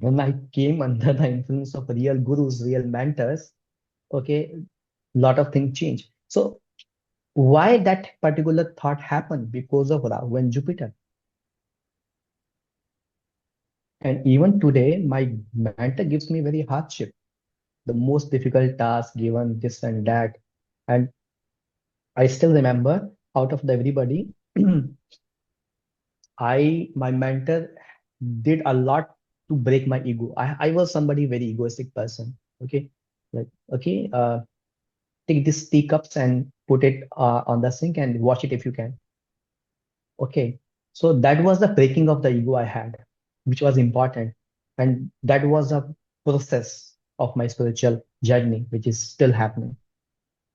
When I came under the influence of real gurus, real mentors, okay, lot of things change. So why that particular thought happened? Because of Rahu and Jupiter. And even today, my mentor gives me very hardship, the most difficult task given, this and that. And I still remember out of the everybody, my mentor did a lot to break my ego. I was somebody very egoistic person. Okay. Like, okay, take these teacups and put it on the sink and wash it if you can. Okay. So that was the breaking of the ego I had, which was important. And that was a process of my spiritual journey, which is still happening.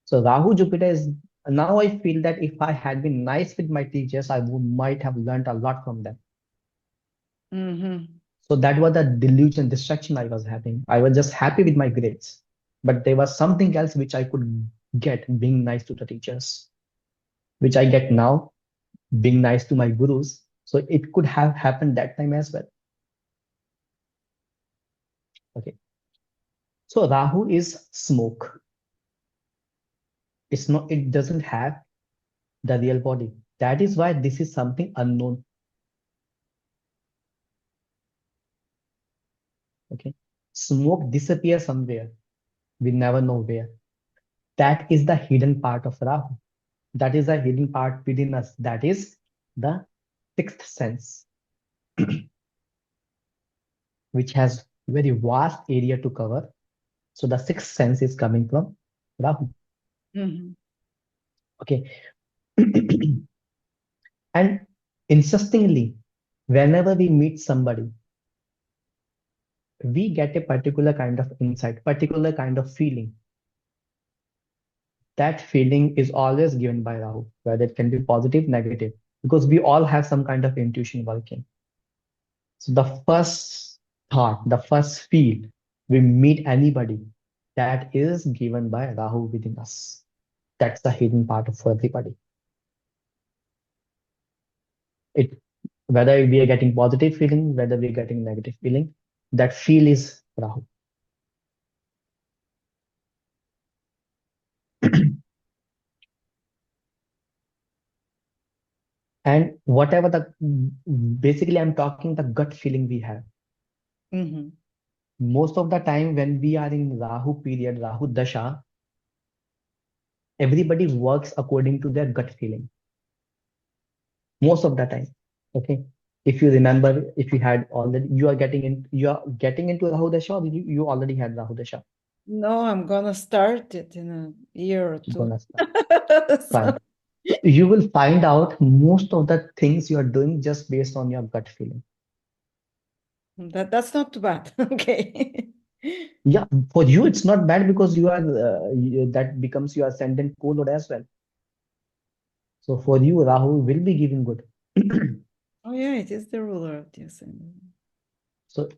So Rahu Jupiter is now I feel that if I had been nice with my teachers, might have learned a lot from them. Mm-hmm. So that was the delusion, distraction I was having. I was just happy with my grades, but there was something else which I could get being nice to the teachers, which I get now being nice to my gurus. So it could have happened that time as well. Okay. So Rahu is smoke. It's not, it doesn't have the real body. That is why this is something unknown. Okay. Smoke disappears somewhere. We never know where. That is the hidden part of Rahu. That is the hidden part within us. That is the sixth sense, which has very vast area to cover. So the sixth sense is coming from Rahu. Mm-hmm. Okay. And interestingly, whenever we meet somebody, we get a particular kind of insight, particular kind of feeling. That feeling is always given by Rahu, whether it can be positive, negative, because we all have some kind of intuition working. So the first thought, the first feel we meet anybody, that is given by Rahu within us. That's the hidden part of for everybody. It whether we are getting positive feeling, whether we are getting negative feeling, that feel is Rahu. And whatever the basically I'm talking the gut feeling we have. Mm-hmm. Most of the time when we are in Rahu period, Rahu Dasha, everybody works according to their gut feeling. most of the time. Okay, if you remember, if you had already, you are getting into Rahu Dasha, or you already had Rahu Dasha. No, I'm gonna start it in a year or two. Gonna start. So Fine. So you will find out most of the things you are doing just based on your gut feeling. that's not too bad. Okay. Yeah, for you it's not bad because you are that becomes your ascendant co-lord as well. So for you, Rahu will be giving good. Oh yeah, it is the ruler of the ascendant. So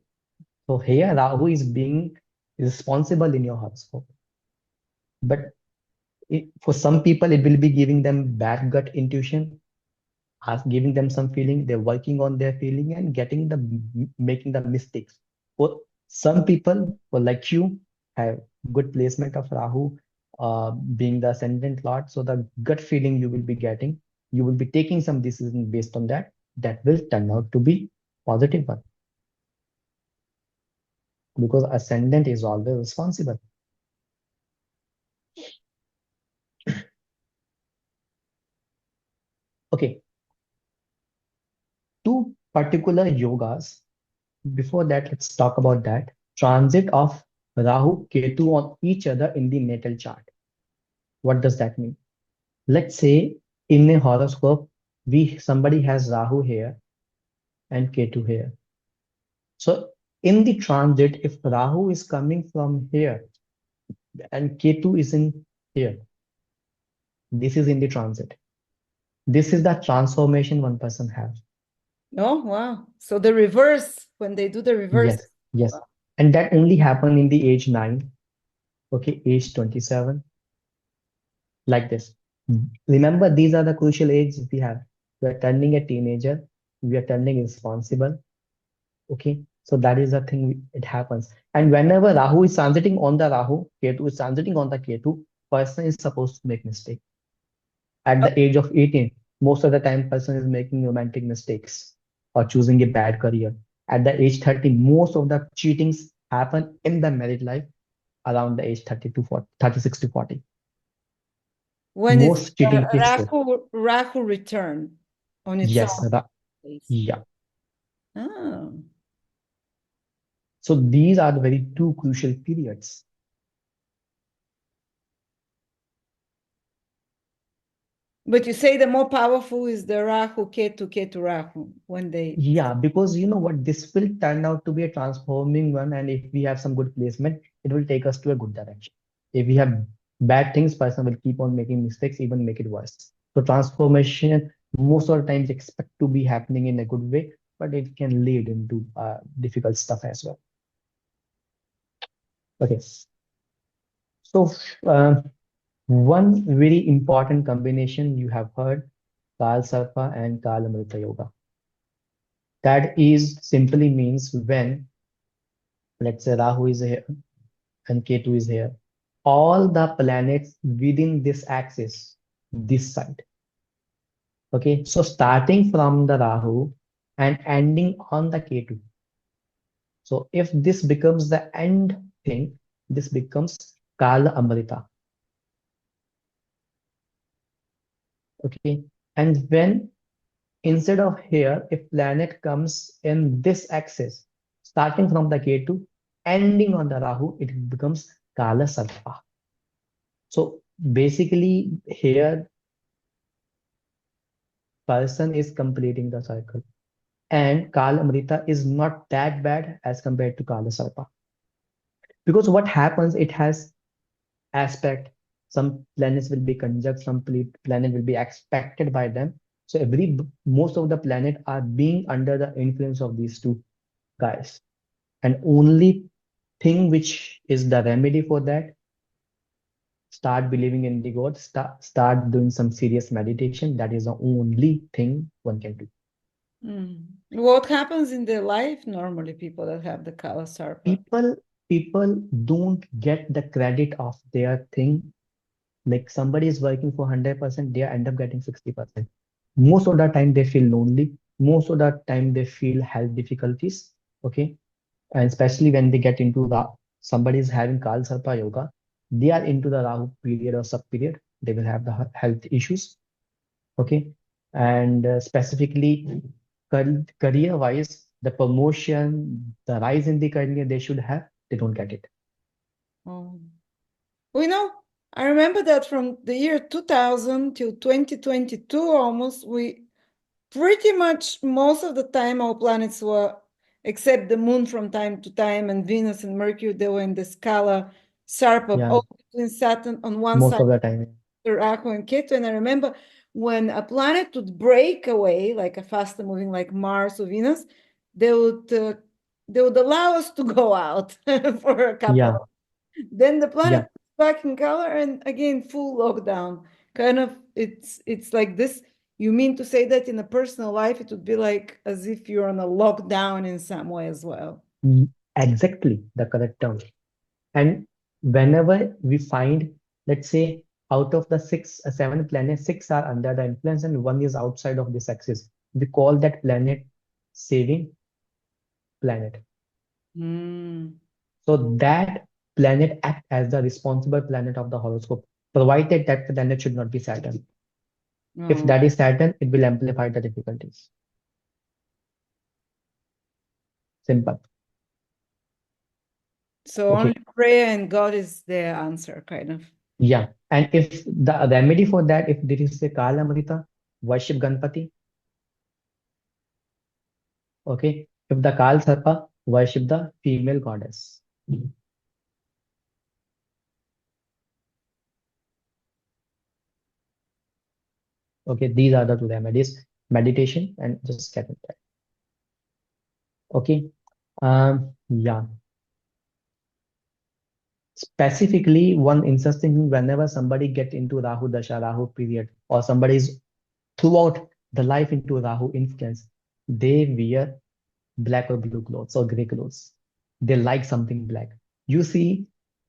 so here Rahu is being responsible in your horoscope. But for some people, it will be giving them bad gut intuition, giving them some feeling. They're working on their feeling and getting the making the mistakes. For some people, for like you, have good placement of Rahu, being the ascendant lord. So the gut feeling you will be getting, you will be taking some decision based on that. That will turn out to be positive one because ascendant is always responsible. Okay, two particular yogas. Before that, let's talk about that. Transit of Rahu, Ketu on each other in the natal chart. What does that mean? Let's say in a horoscope, we somebody has Rahu here and Ketu here. So in the transit, if Rahu is coming from here and Ketu is in here, this is in the transit. This is the transformation one person has. Oh wow. So the reverse, when they do the reverse. Yes, yes. And that only happened in the age 9, okay, age 27, like this. Remember, these are the crucial ages we have. We are turning a teenager, we are turning responsible. Okay, so that is the thing, it happens. And whenever Rahu is transiting on the Rahu, Ketu is transiting on the Ketu, person is supposed to make mistake. At Oh, the age of 18, most of the time, person is making romantic mistakes or choosing a bad career. At the age 30, most of the cheatings happen in the married life around the age 30 to 40, 36 to 40. when it's Most cheating takes place. Rahu return on its Yes, own place. yeah. Oh. So these are the very two crucial periods. But you say the more powerful is the Rahu, Ketu, Rahu when they. Yeah, because you know what, this will turn out to be a transforming one, and if we have some good placement, it will take us to a good direction. If we have bad things, person will keep on making mistakes, even make it worse. So transformation most of the times expect to be happening in a good way, but it can lead into difficult stuff as well. Okay, so uh, one very important combination you have heard, Kal Sarpa and Kal Amrita Yoga. That is simply means when, let's say, Rahu is here and Ketu is here, all the planets within this axis, this side. Okay, so starting from the Rahu and ending on the Ketu. So if this becomes the end thing, this becomes Kala Amrita. Okay, and when instead of here, if planet comes in this axis, starting from the Ketu, ending on the Rahu, it becomes Kala Sarpa. So basically, here person is completing the cycle. And Kala Amrita is not that bad as compared to Kala Sarpa. Because what happens, it has aspect. Some planets will be conjunct, some planet will be expected by them. So most of the planet are being under the influence of these two guys. And only thing which is the remedy for that, start believing in the God, start doing some serious meditation. That is the only thing one can do. Mm. What happens in their life normally, people that have the Kala Sarpa? People don't get the credit of their thing. Like somebody is working for 100%, they end up getting 60%. Most of the time they feel lonely, most of the time they feel health difficulties. Okay, and especially when they get into the, somebody is having Kal Sarpa yoga, they are into the Rahu period or sub period, they will have the health issues. Okay, And specifically career wise, the promotion, the rise in the career they should have, they don't get it. Oh. We know, I remember that from the year 2000 till 2022 almost, we pretty much most of the time our planets were, except the moon from time to time and Venus and Mercury, they were in the scala Sarpa, Yeah, all between Saturn on one most side, of the time. Rahu and Ketu. And I remember when a planet would break away, like a faster moving like Mars or Venus, they would uh, they would allow us to go out for a couple. Yeah, Then the planet yeah. back in color and again full lockdown. Kind of it's like this. You mean to say that in a personal life it would be like as if you're on a lockdown in some way as well. Exactly the correct term. And whenever we find, let's say, out of the seven planets, six are under the influence and one is outside of this axis, we call that planet saving planet. Hmm. So that planet act as the responsible planet of the horoscope, provided that planet should not be Saturn. If Oh. that is Saturn, it will amplify the difficulties. Simple. So only Okay. prayer and God is the answer, kind of. Yeah. And if the remedy for that, if there is a Kala Amrita, worship Ganpati. Okay. If the Kal Sarpa, worship the female goddess. Okay. These are the two remedies, meditation and just getting that. Okay. Yeah. Specifically, one interesting thing, whenever somebody get into Rahu Dasha, Rahu period, or somebody is throughout the life into Rahu influence, they wear black or blue clothes or gray clothes. They like something black. You see,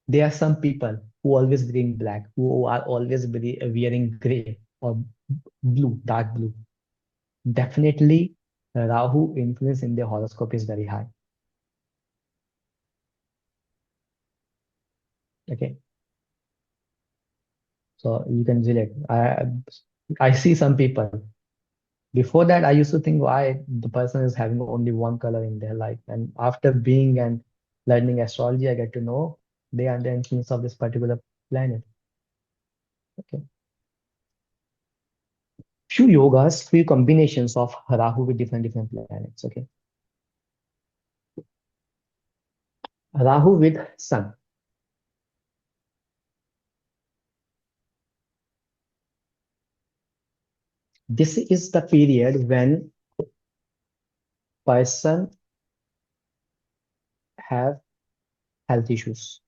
there are some people who always wearing black, who are always wearing gray or blue, dark blue. Definitely, Rahu influence in their horoscope is very high. Okay, so you can relate. I see some people. Before that, I used to think why the person is having only one color in their life. And after being and learning astrology, I get to know they are the influence of this particular planet. Okay. Few yogas, few combinations of Rahu with different planets. Okay. Rahu with Sun. This is the period when person have health issues.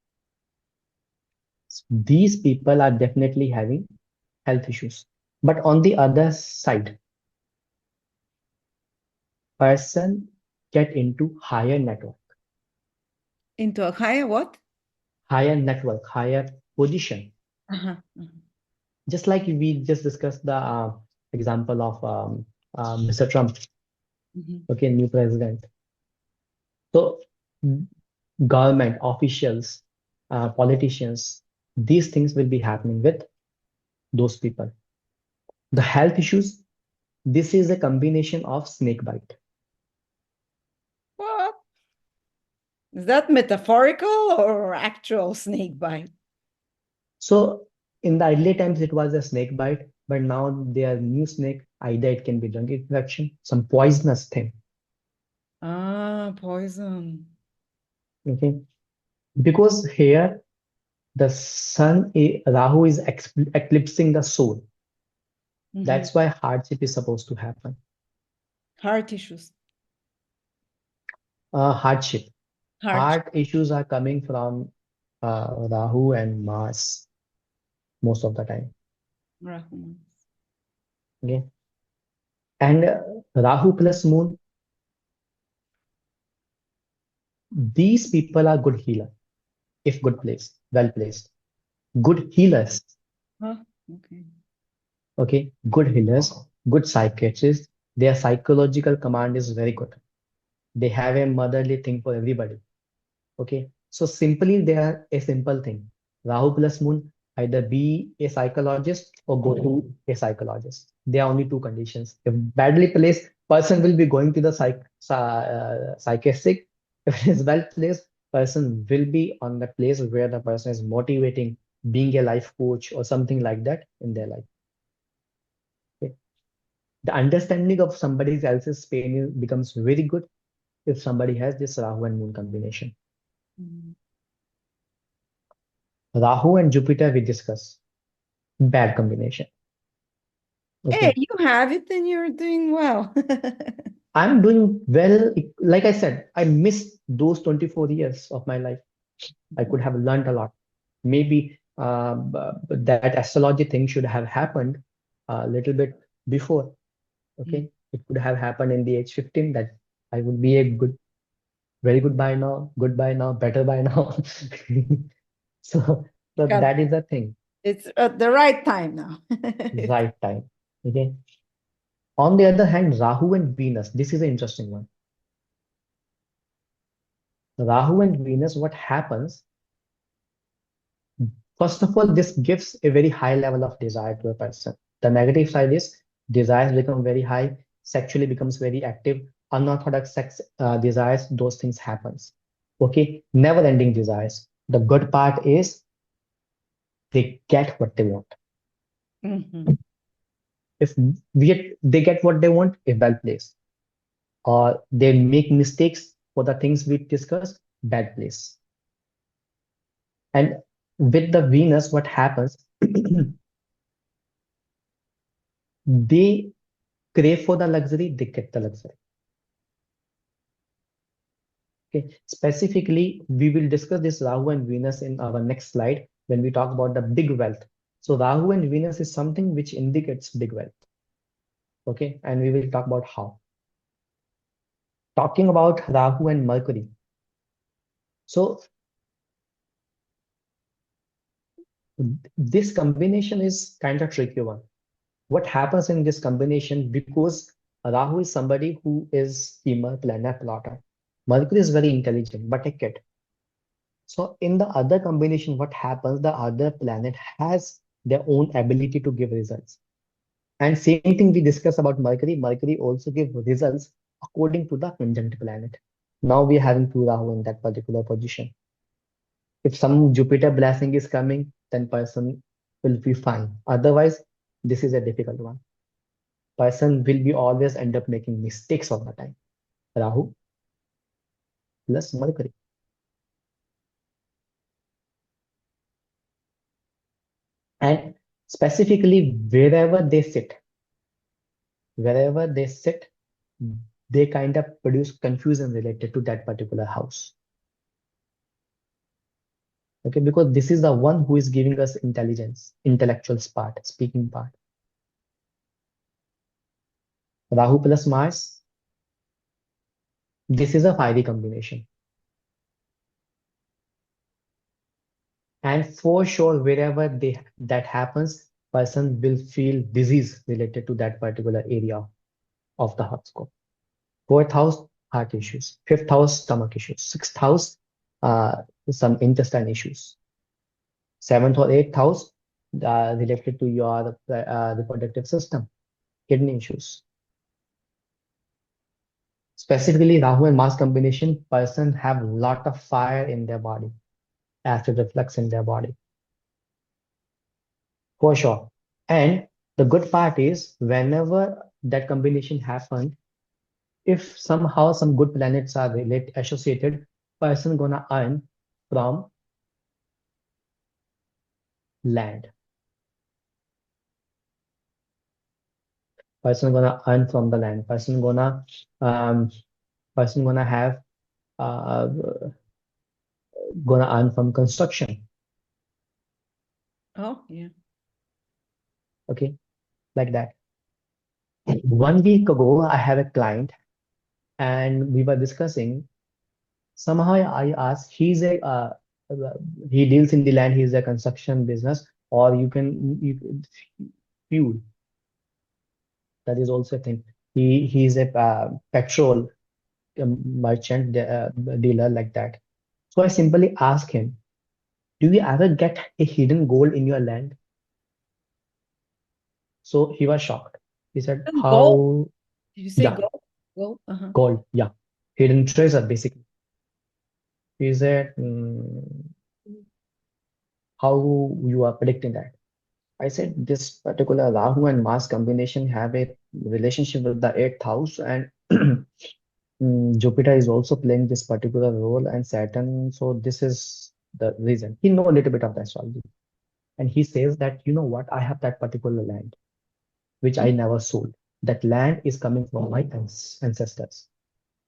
These people are definitely having health issues. But on the other side, person get into Into a higher what? higher position. Uh-huh. Uh-huh. Just like we just discussed the example of Mr. Trump, Mhm. okay, new president. So government officials, politicians, these things will be happening with those people. The health issues, this is a combination of snake bite. What? Is that metaphorical or actual snake bite? So in the early times, it was a snake bite, but now there are new snake. Either it can be drug infection, some poisonous thing. Ah, poison. Okay, because here the Rahu is eclipsing the soul. Mhm. That's why hardship is supposed to happen. Heart issues. Hardship. Heart. Heart issues are coming from Rahu and Mars most of the time. Rahman. Okay. And Rahu plus Moon, these people are good healer if good placed, well placed. Good healers. Huh? Okay. Okay. Good healers, good psychiatrists. Their psychological command is very good. They have a motherly thing for everybody. Okay. So simply they are a simple thing. Rahu plus Moon. Either be a psychologist or go to a psychologist. There are only two conditions. If badly placed, person will be going to the psychiatric. If it is well placed, person will be on the place where the person is motivating, being a life coach or something like that in their life. Okay. The understanding of somebody else's pain becomes very good if somebody has this Rahu and Moon combination. Mhm. Rahu and Jupiter we discuss. Bad combination. Hey, Okay. you have it and you're doing well. I'm doing well. Like I said, I missed those 24 years of my life. I could have learned a lot. Maybe that astrology thing should have happened a little bit before. Okay. It could have happened in the age 15 that I would be a good, very good by now, good by now, better by now. So, so God, that is the thing, it's at the right time now. right time. Okay. On the other hand, Rahu and Venus, this is an interesting one. Rahu and Venus, what happens? First of all, this gives a very high level of desire to a person. The negative side is desires become very high, sexually becomes very active, unorthodox sex desires, those things happens. Okay, never-ending desires. The good part is they get what they want. Mhm. If they get what they want, a well place, or they make mistakes for the things we discussed, bad place. And with the Venus, what happens? They crave for the luxury, they get the luxury. Okay. Specifically, we will discuss this Rahu and Venus in our next slide when we talk about the big wealth. So Rahu and Venus is something which indicates big wealth. Okay. And we will talk about how. Talking about Rahu and Mercury. So this combination is kind of tricky one. What happens in this combination, because Rahu is somebody who is female planet plotter. Mercury is very intelligent, but a kid. So in the other combination, what happens? The other planet has their own ability to give results. And same thing we discuss about Mercury. Mercury also gives results according to the conjunct planet. Now we are having two Rahu in that particular position. If some Jupiter blessing is coming, then person will be fine. Otherwise, this is a difficult one. Person will be always end up making mistakes all the time. Rahu plus Mercury. And specifically wherever they sit, they kind of produce confusion related to that particular house. Okay, because this is the one who is giving us intelligence, intellectual part, speaking part. Rahu plus Mars, this is a fiery combination. And for sure, wherever that happens, person will feel disease related to that particular area of the horoscope. Fourth house, heart issues. Fifth house, stomach issues. Sixth house, uh, some intestine issues. Seventh or eighth house, related to your reproductive system, kidney issues. Specifically, Rahu and Mars combination, person have lot of fire in their body, acid reflux in their body, for sure. And the good part is whenever that combination happens, if somehow some good planets are associated, person gonna earn from land. Person gonna earn from the land. Um, person gonna have uh, gonna earn from construction. Oh, yeah. Okay, like that. 1 week ago, I have a client, and we were discussing. Somehow, I asked, uh, he deals in the land. He's a construction business, or fuel. That is also a thing. He's a petrol merchant dealer like that. So I simply asked him, Do you ever get a hidden gold in your land? So he was shocked. He said, And gold. how? Did you say Yeah, gold? Gold? Uh-huh. gold. Yeah, hidden treasure, basically. He said, how you are predicting that? I said, this particular Rahu and Mars combination have a relationship with the eighth house, and Jupiter is also playing this particular role, and Saturn. So this is the reason. He know a little bit of the astrology, and he says that, you know what, I have that particular land which I never sold. That land is coming from my ancestors.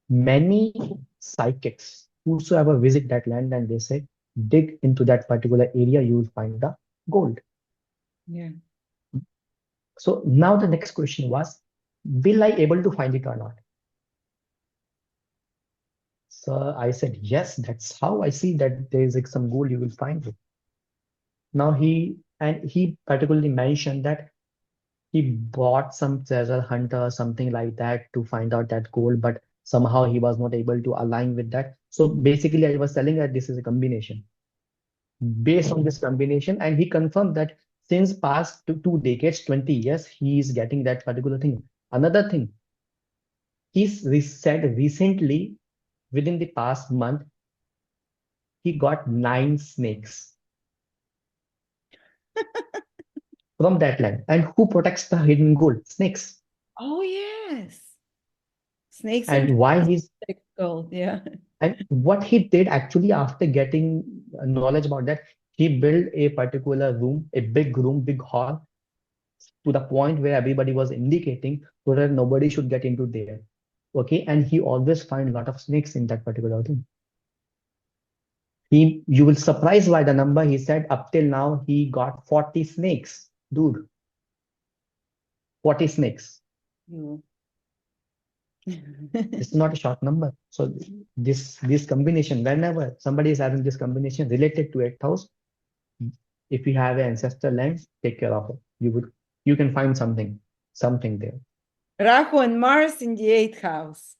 Many psychics, whosoever visit that land, and they say, dig into that particular area, you will find the gold. Yeah. So now the next question was, will I able to find it or not? So I said, yes, that's how I see that there is like some gold, you will find it. Now he particularly mentioned that he bought some treasure hunter or something like that to find out that gold, but somehow he was not able to align with that. So basically, I was telling that this is a combination. Based on this combination, and he confirmed that since past 2 decades, 20 years, he is getting that particular thing. Another thing, said recently, within the past month, he got 9 snakes from that land. And who protects the hidden gold? Snakes. Oh, yes. Snakes are And why he's gold. Yeah. and what he did actually after getting knowledge about that, he built a particular room, a big room, big hall, to the point where everybody was indicating so that nobody should get into there. Okay, and he always find a lot of snakes in that particular thing. You will surprised by the number. He said up till now he got 40 snakes, dude. 40 snakes. You. It's not a short number. So this combination, whenever somebody is having this combination related to 8th house, if you have an ancestral land, take care of it. You can find something there Rahu and Mars in the eighth house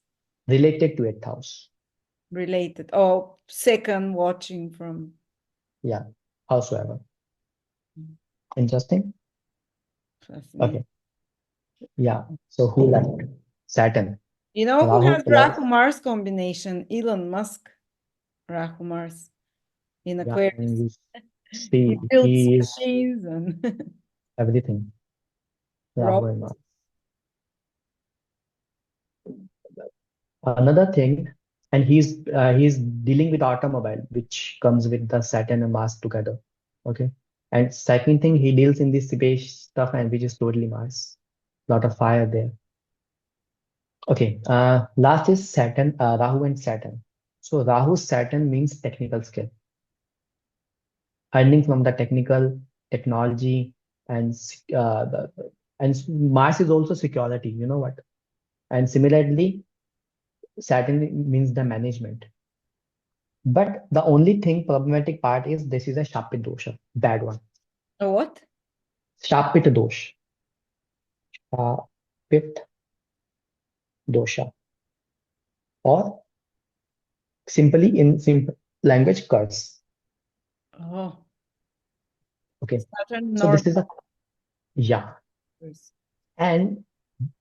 related to 8th house. related. Oh, second watching from. Yeah, howsoever. Interesting. Fascinating. Okay. Yeah. So who left? Saturn. You know who Rahu has plus. Rahu Mars combination? Elon Musk. Rahu Mars in Yeah, and Aquarius. you He see builds he is machines and everything. Rahu and robots. Mars. Another thing, and he's dealing with automobile, which comes with the Saturn and Mars together. Okay. And second thing, he deals in this space stuff, and which is totally Mars. Lot of fire there. Okay. Last is Saturn, Rahu and Saturn. So Rahu Saturn means technical skill, earning from the technical technology, and and Mars is also security. You know what? And similarly, Saturn means the management. But the only thing problematic part is this is a Shapit dosha, bad one. A what? Shapit dosh, Shapit dosha, or simply in simple language, curse. Oh, Okay, Saturn so this is North. a yeah. And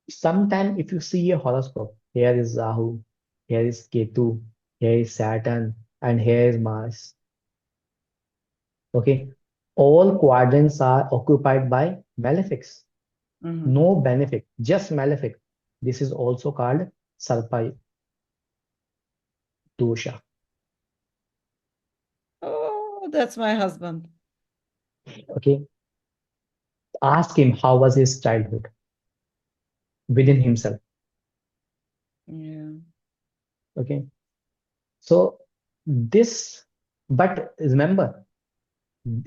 sometime if you see a horoscope, here is Rahu, here is Ketu, here is Saturn, and here is Mars. Okay, all quadrants are occupied by malefics. Mhm. No benefic, just malefic. This is also called Sarpa dosha. Oh, that's my husband. Okay. Ask him how was his childhood within himself. Yeah. Okay. So this, but remember,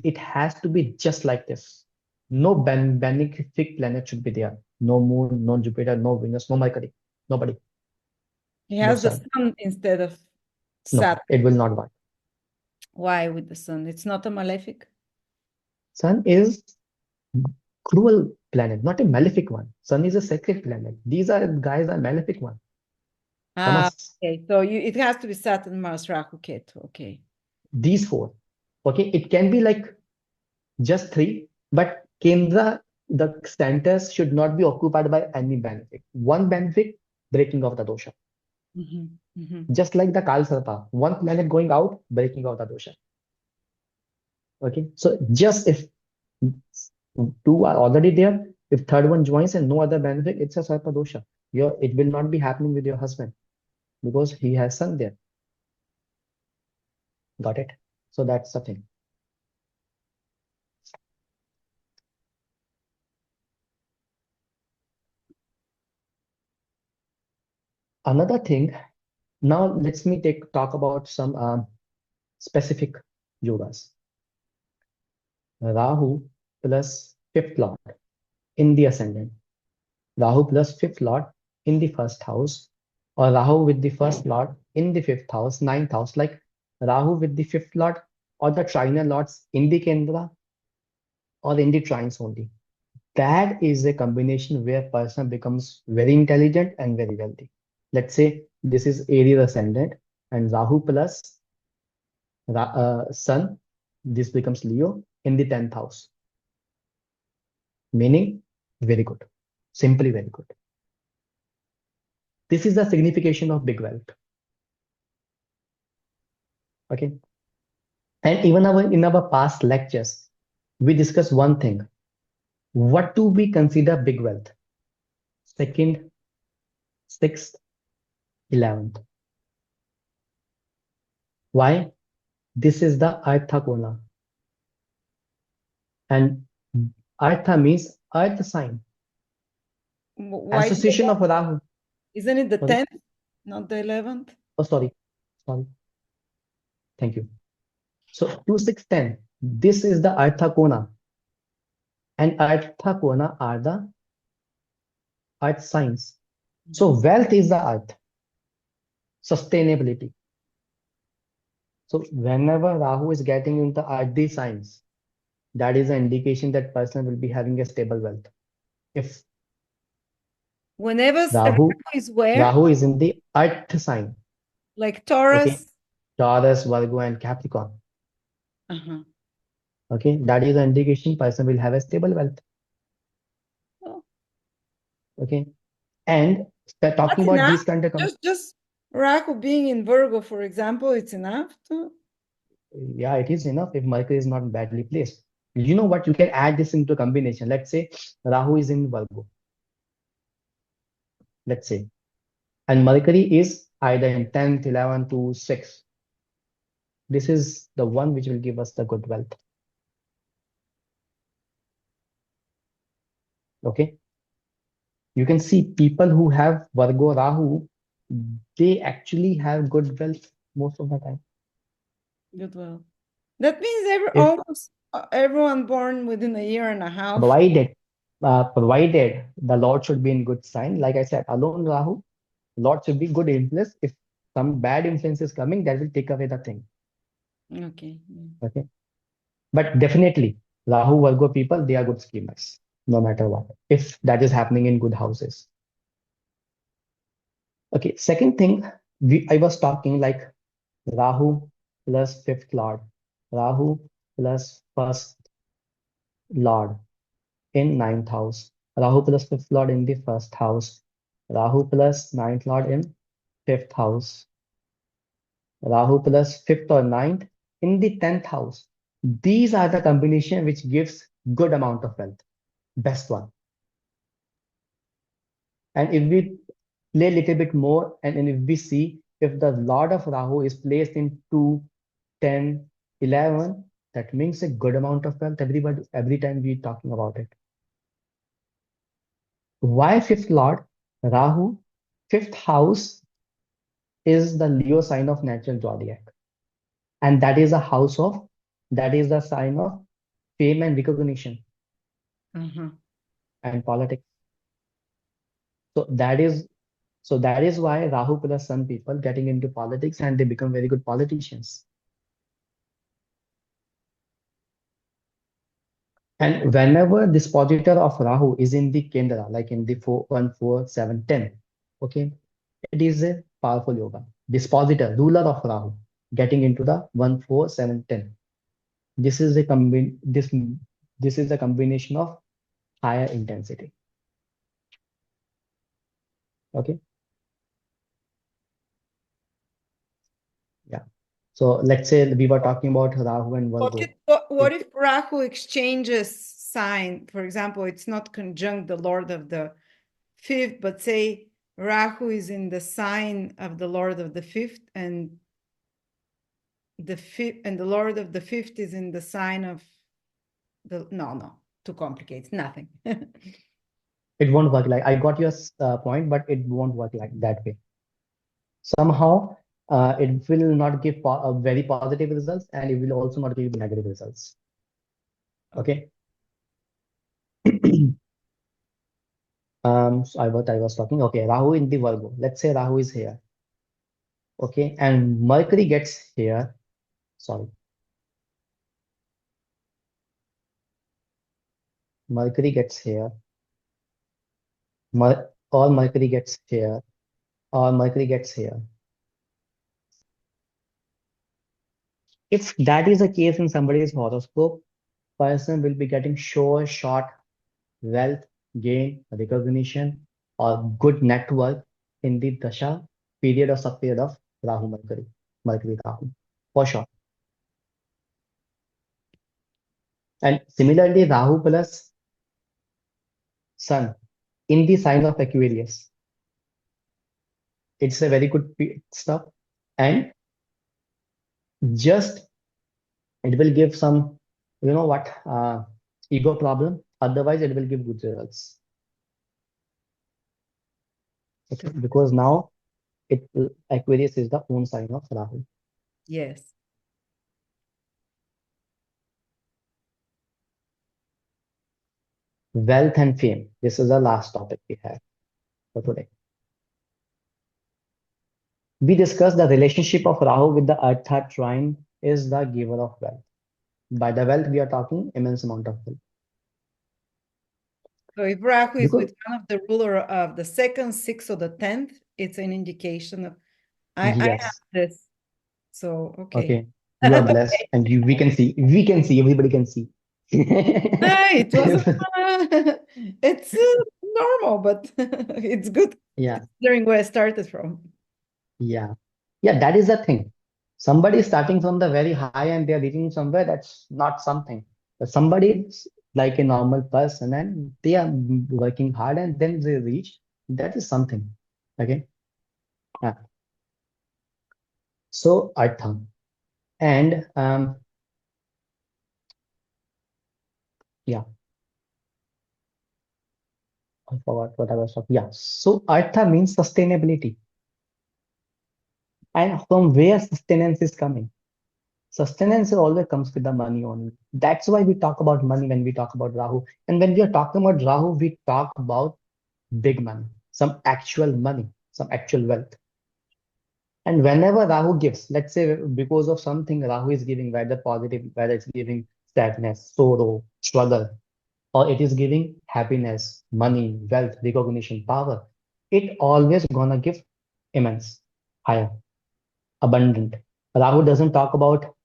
it has to be just like this. No benefic planet should be there. No moon, no Jupiter, no Venus, no Mercury. Nobody. He No has the sun. sun instead of No, Saturn. it will not work. Why with the sun? It's not a malefic. Sun is cruel planet, not a malefic one. Sun is a sacred planet. These are guys are malefic one. Ah, Tamas. okay. So it has to be Saturn, Mars, Rahu, Ketu. Okay. These four. Okay, it can be like just three, but Kendra, the centers should not be occupied by any benefit. One benefit, breaking of the dosha. Mhm, mhm. Just like the Kal Sarpa, one planet going out, breaking of the dosha. Okay, so just if two are already there, if third one joins and no other benefit, it's a Sarpa dosha. It will not be happening with your husband because he has sun there. Got it? So that's the thing. Another thing, now let's me talk about some specific yogas. Rahu plus fifth lord in the ascendant, Rahu plus fifth lord in the first house, or Rahu with the first lord in the fifth house, ninth house, like Rahu with the fifth lord or the trinal lords in the Kendra or in the trines only. That is a combination where person becomes very intelligent and very wealthy. Let's say this is Aries ascendant and Rahu plus Sun, this becomes Leo in the 10th house, meaning very good, simply very good. This is the signification of big wealth. Okay. And even in our past lectures, we discussed one thing. What do we consider big wealth? Second, sixth, 11th. Why? This is the Artha Kona. And Artha means earth sign. Why the Association of 11th? Rahu. Isn't it the Sorry. 10th, not the 11th? Oh, sorry. Sorry. Thank you. So 2, 6, 10. This is the Artha Kona. And Artha Kona are the earth signs. So Mhm. wealth is the earth. Sustainability. So whenever Rahu is getting into earthy signs, that is an indication that person will be having a stable wealth. If Whenever Rahu Rahu, is where? Rahu is in the earth sign, Like okay, Taurus. Taurus, Virgo, and Capricorn, Uh-huh. okay, that is an indication person will have a stable wealth, Oh, okay. And talking that's about enough. these kind of, Just Rahu being in Virgo, for example, it's enough to. yeah, it is enough if Mercury is not badly placed. You know what? You can add this into a combination. Let's say Rahu is in Virgo, let's say, and Mercury is either in 10th, 11th to 6th. This is the one which will give us the good wealth. Okay. You can see people who have Virgo Rahu, they actually have good wealth most of the time. Good well. That means If everyone born within a year and a half. provided, provided the Lord should be in good sign. Like I said, alone Rahu, Lord should be good influence. If some bad influence is coming, that will take away the thing. Okay. Yeah. Okay. But definitely, Rahu Virgo people, they are good schemers, no matter what. If that is happening in good houses. Okay. Second thing, I was talking like Rahu plus fifth lord, Rahu plus first lord in ninth house, Rahu plus fifth lord in the first house, Rahu plus ninth lord in fifth house, Rahu plus fifth or ninth in the 10th house. These are the combination which gives good amount of wealth, best one. And if we play a little bit more, and if we see if the lord of Rahu is placed in 2, 10, 11, that means a good amount of wealth every time we talking about it. Why fifth lord? Rahu, fifth house is the Leo sign of natural zodiac. And that is a house of, that is the sign of fame and recognition Uh-huh. and politics. So that is why Rahu plus some people getting into politics and they become very good politicians. And whenever this positor of Rahu is in the Kendra, like in the 4, 1, 4, 7, 10, okay, it is a powerful yoga. Dispositor, ruler of Rahu, getting into the 1, 4, 7, 10. This is a this is a combination of higher intensity. Okay. Yeah. So let's say we were talking about Rahu and Virgo. What It if Rahu exchanges sign? For example, it's not conjunct the Lord of the fifth, but say Rahu is in the sign of the Lord of the fifth, and the Lord of the fifth is in the sign of the no, too complicated, nothing. it won't work like I got your point, but it won't work like that way. Somehow, it will not give very positive results, and it will also not give negative results. Okay. Okay. So I was talking. Okay, Rahu in the Virgo. Let's say Rahu is here. Okay, and Mercury gets here. Sorry, Mercury gets here. Or Mercury gets here. Or Mercury gets here. If that is the case in somebody's horoscope, person will be getting sure shot wealth, gain, recognition, or good network in the dasha period or sub period of Rahu Mercury, Mercury Rahu, for sure. And similarly, Rahu plus Sun in the sign of Aquarius, it's a very good stuff. And just it will give some, you know what, ego problem. Otherwise, it will give good results. Okay, because now Aquarius is the own sign of Rahu. Yes. Wealth and fame. This is the last topic we have for today. We discussed the relationship of Rahu with the Earth trine is the giver of wealth. By the wealth, we are talking immense amount of wealth. So if Rahu is Because with one of the ruler of the second, sixth, or the 10th, it's an indication of I have yes, this. So okay. okay, you are blessed, and we can see, everybody can see. It wasn't it's normal, but it's good Yeah, considering where I started from. yeah, yeah. That is the thing. Somebody is starting from the very high and they are reaching somewhere. That's not something. But somebody is like a normal person and they are working hard and then they reach. That is something. Okay. Yeah. So Artha. And yeah, I forgot what I was talking. Yeah. So Artha means sustainability. And from where sustenance is coming? Sustenance always comes with the money only. That's why we talk about money when we talk about Rahu. And when we are talking about Rahu, we talk about big money, some actual money, some actual wealth. And whenever Rahu gives, let's say because of something Rahu is giving, whether positive, whether it's giving sadness, sorrow, struggle, or it is giving happiness, money, wealth, recognition, power, it always gonna give immense, higher, abundant. Rahu doesn't talk about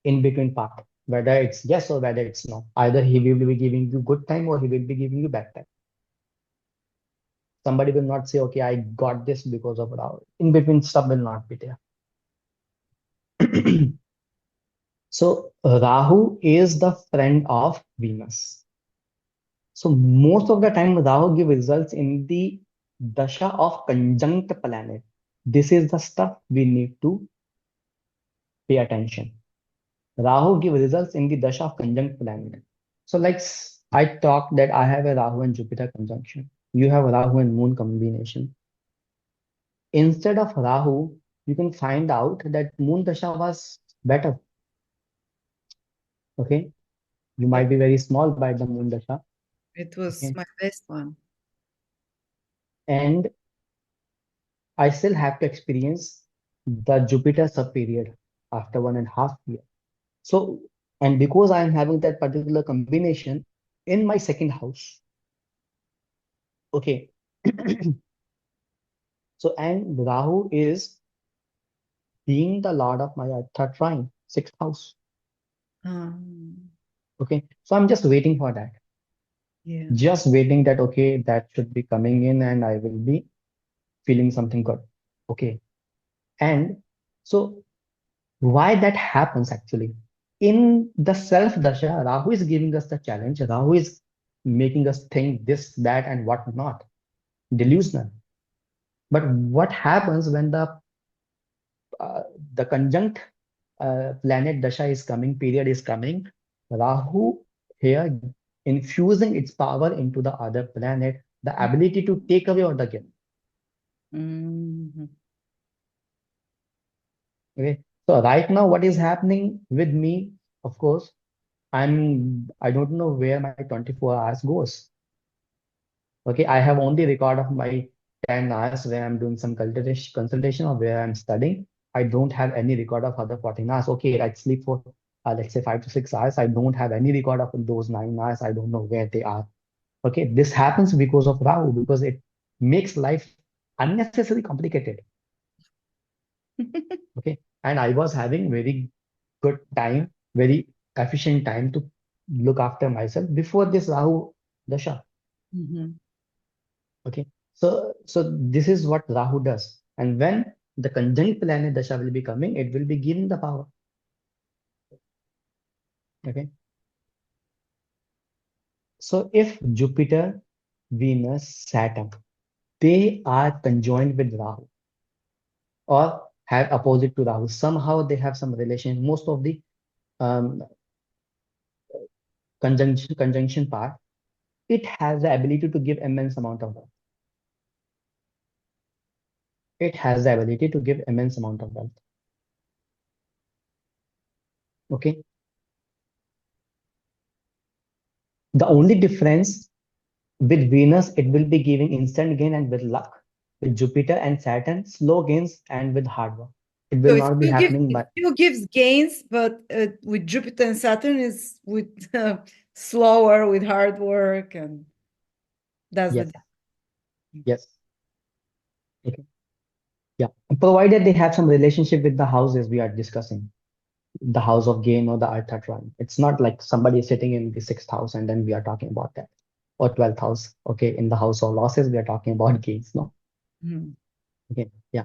in between part, whether it's yes or whether it's no. Either he will be giving you good time or he will be giving you bad time. Somebody will not say, okay, I got this because of Rahu. In between stuff will not be there. So Rahu is the friend of Venus. So most of the time, Rahu give results in the dasha of conjunct planet. This is the stuff we need to pay attention. Rahu give results in the dasha of conjunct planet. So like I talked that I have a Rahu and Jupiter conjunction. You have Rahu and Moon combination. Instead of Rahu, you can find out that Moon dasha was better. Okay, you Yeah, might be very small by the Moon dasha. it was Okay, my best one. and I still have to experience the Jupiter sub period after 1.5 years. So, and because I am having that particular combination in my second house, okay. So, and Rahu is being the lord of my Artha trine, sixth house. Um, Okay, so I'm just waiting for that. yeah. Just waiting that, okay, that should be coming in and I will be feeling something good. Okay. And so why that happens actually? In the self dasha, Rahu is giving us the challenge. Rahu is making us think this, that, and what not. Delusional. But what happens when uh, the conjunct planet dasha is coming, period is coming? Rahu here infusing its power into the other planet, the ability to take away or the give. Mhm. Okay. So right now, what is happening with me? Of course, I don't know where my 24 hours goes. Okay, I have only record of my 10 hours where I'm doing some consultation or where I'm studying. I don't have any record of other 14 hours. Okay, I sleep for let's say 5 to 6 hours. I don't have any record of those 9 hours. I don't know where they are. Okay, this happens because of Rahu, because it makes life unnecessarily complicated. Okay, and I was having very good time, very efficient time to look after myself before this Rahu Dasha. Mhm. Okay, so this is what Rahu does. And when the conjunct planet Dasha will be coming, it will be giving the power. Okay, so if Jupiter, Venus, Saturn, they are conjoined with Rahu or have opposite to Rahu, somehow they have some relation. Most of the um, conjunction part, it has the ability to give immense amount of wealth. It has the ability to give immense amount of wealth. Okay. The only difference with Venus, it will be giving instant gain and with luck. With Jupiter and Saturn, slow gains and with hard work. It So will not be happening, it but still gives gains, but with Jupiter and Saturn is with slower, with hard work, and that's the yes, difference. yes. Okay. Yeah. Provided they have some relationship with the houses we are discussing, the house of gain or the Artha trine. It's not like somebody is sitting in the sixth house and then we are talking about that. Or 12th house. Okay. In the house of losses, we are talking about gains. No. Mhm. Okay. Yeah.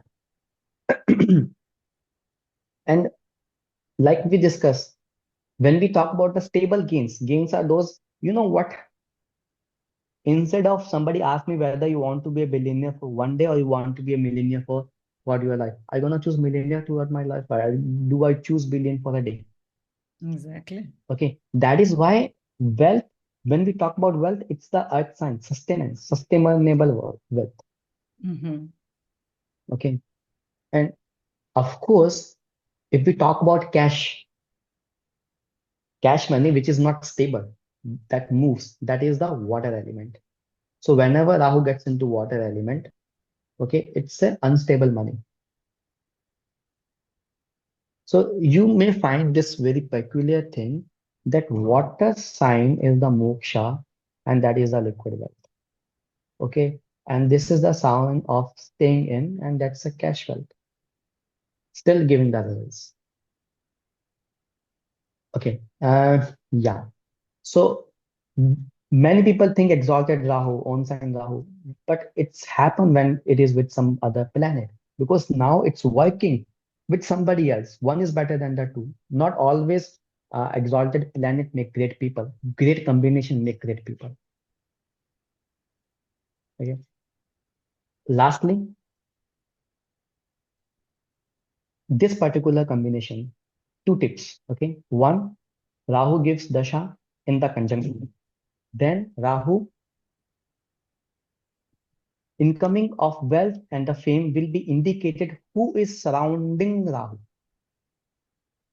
And like we discussed, when we talk about the stable gains, gains are those, you know what? Instead of somebody ask me whether you want to be a billionaire for one day or you want to be a millionaire for what your life, I'm gonna choose millionaire throughout my life. I choose billion for a day? Exactly. Okay, that is why wealth. When we talk about wealth, it's the earth sign, sustenance, sustainable wealth. Mhm. Okay, and of course, if we talk about cash money, which is not stable, that moves, that is the water element. So whenever Rahu gets into water element, okay, it's an unstable money. So you may find this very peculiar thing that water sign is the moksha and that is the liquid wealth. Okay. And this is the sign of staying in, and that's a cash wealth, still giving the results. Okay. Yeah. So many people think exalted Rahu, own sign Rahu, but it's happened when it is with some other planet because now it's working with somebody else. One is better than the two. Not always exalted planet make great people. Great combination make great people. Okay. Lastly, this particular combination, two tips. Okay. One, Rahu gives dasha in the conjunction. Then Rahu incoming of wealth and the fame will be indicated who is surrounding Rahu.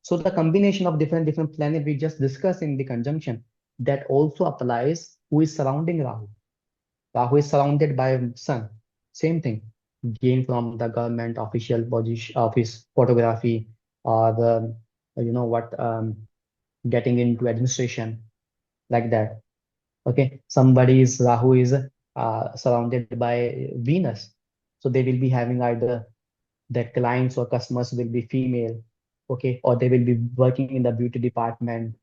So the combination of different planets we just discussed in the conjunction that also applies who is surrounding Rahu. Rahu is surrounded by Sun. Same thing. Gain from the government official position, office photography, or the getting into administration like that. Okay, somebody's Rahu is surrounded by Venus, so they will be having either their clients or customers will be female. okay, or they will be working in the beauty department,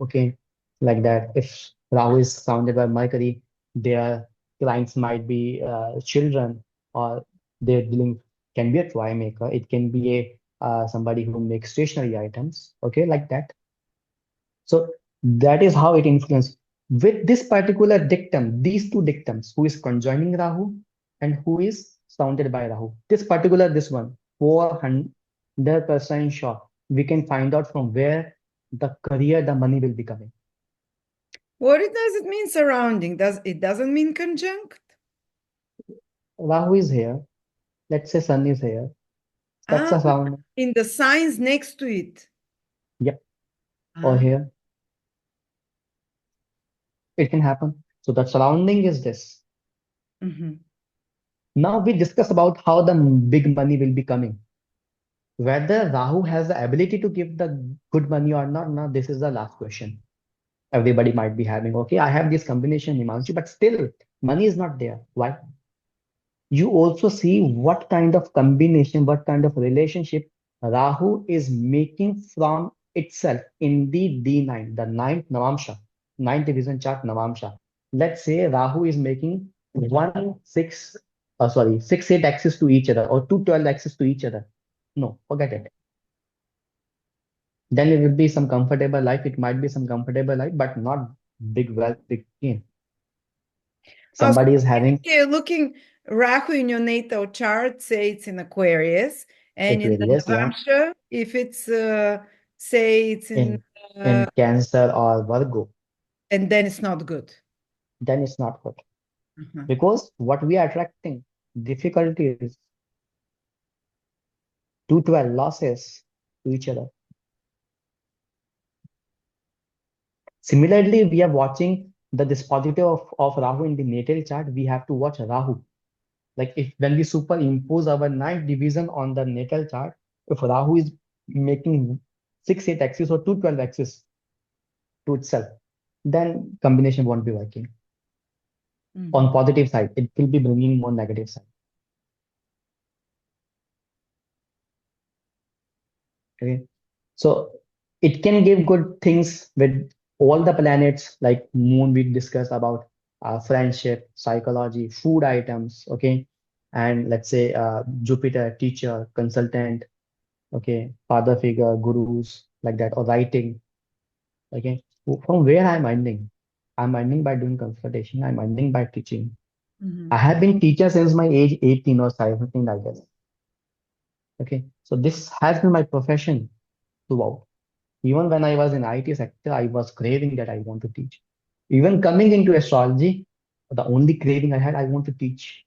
okay, like that. If Rahu is surrounded by Mercury, their clients might be children, or their dealing can be a toy maker. It can be a somebody who makes stationery items, okay, like that. So that is how it influences. With this particular dictum, these two dictums, who is conjoining Rahu and who is surrounded by Rahu. This particular, this one, 400% sure. We can find out from where the career, the money will be coming. What does it mean surrounding? Doesn't mean conjunct? Rahu is here. Let's say Sun is here. That's Ah, a surrounding. in the signs next to it. Yep. Or Ah, here. It can happen. So the surrounding is this. mhm. Now we discuss about how the big money will be coming. Whether Rahu has the ability to give the good money or not, now this is the last question everybody might be having. Okay, I have this combination, Himanshu, but still money is not there. Why? You also see what kind of combination, what kind of relationship Rahu is making from itself in the D9, the ninth Navamsha, ninth division chart Navamsha. Let's say Rahu is making 6 8 axis to each other, or 2 12 axis to each other. No, forget it. Then it will be some comfortable life. It might be some comfortable life, but not big wealth, big gain. Also, Somebody is having you're looking Rahu in your natal chart, say it's in Aquarius, and in the Aquarius, yeah, Navamsha, if it's say it's in in Cancer or Virgo, and then it's not good. then it's not good. Mhm. Because what we are attracting, difficulties, 212 losses to each other. Similarly, we are watching this positive of Rahu in the natal chart. We have to watch Rahu. Like if when we superimpose our ninth division on the natal chart, if Rahu is making 6 8 axis or 212 axis to itself, then combination won't be working. On Mhm. positive side, it will be bringing more negative side. Okay. So it can give good things with all the planets, like moon we discussed about friendship, psychology, food items, okay. And let's say Jupiter, teacher, consultant, okay, father figure, gurus, like that, or writing, okay. From where I'm earning? I'm earning by doing consultation, I'm earning by teaching. I Mhm. have been teacher since my age 18 or 17, I guess. Okay. So this has been my profession throughout. Even when I was in IT sector, I was craving that I want to teach. Even coming into astrology, the only craving I had, I want to teach.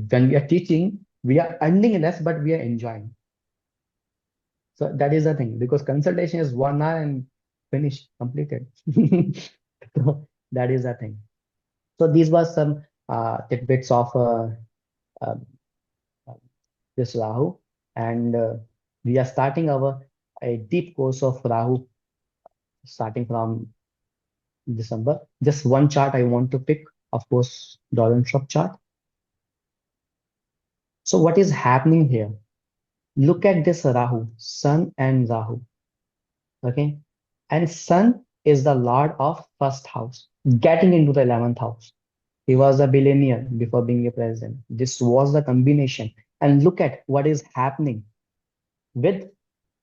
When we are teaching, we are earning less, but we are enjoying. So that is the thing, because consultation is 1 hour and finished, completed. So that is the thing. So these were some tidbits of uh, this Rahu, and we are starting our a deep course of Rahu, starting from December. Just one chart I want to pick, of course, Donald Trump chart. So what is happening here? Look at this Rahu, Sun and Rahu. Okay. And Sun is the Lord of first house, getting into the 11th house. He was a billionaire before being a president. This was the combination. And look at what is happening with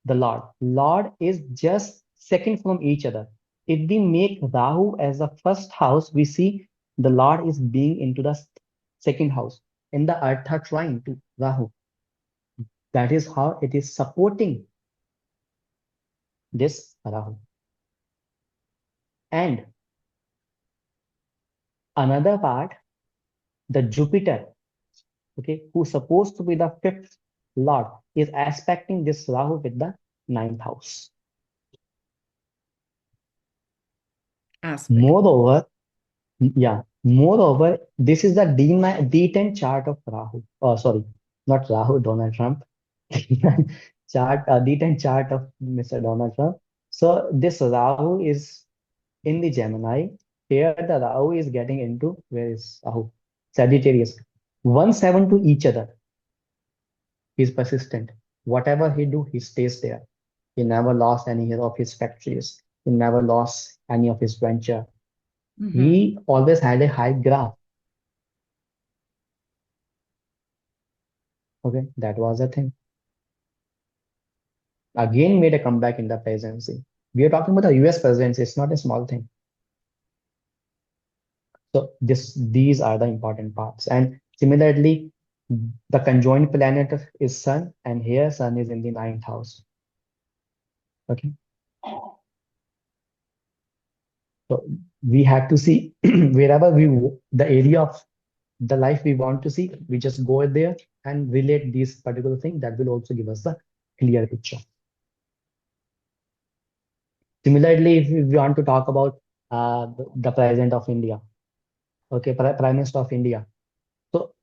the Lord. Lord is just second from each other. If we make Rahu as the first house, we see the Lord is being into the second house in the Artha trine to Rahu. That is how it is supporting this Rahu. And another part, the Jupiter, okay, who's supposed to be the fifth Lord, is aspecting this Rahu with the ninth house. Aspect. Moreover, yeah. Moreover, this is the D10 chart of Rahu. Oh, sorry, not Rahu, Donald Trump. Chart, D10 chart of Mr. Donald Trump. So this Rahu is in the Gemini. Here the Rahu is getting into, where is Rahu? Sagittarius. 1 7 to each other. He's persistent. whatever he do, he stays there. He never lost any of his factories. He never lost any of his venture. Mhm. He always had a high graph. Okay, that was the thing. Again, made a comeback in the presidency. We are talking about the US presidency. It's not a small thing. So these are the important parts. And similarly, the conjoined planet is Sun, and here Sun is in the ninth house. Okay, so we have to see wherever the area of the life we want to see, we just go there and relate these particular thing that will also give us the clear picture. Similarly, if we want to talk about the president of India, okay, Prime Minister of India. So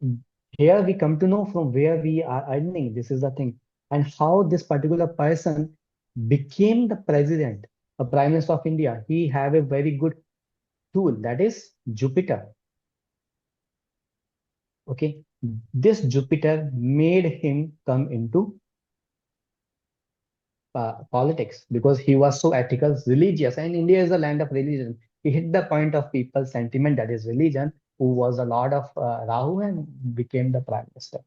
here we come to know from where we are earning. This is the thing, and how this particular person became the president, a Prime Minister of India. He have a very good tool, that is Jupiter. Okay, this Jupiter made him come into politics because he was so ethical, religious, and India is a land of religion. He hit the point of people's sentiment, that is religion, who was a lord of Rahu and became the prime minister.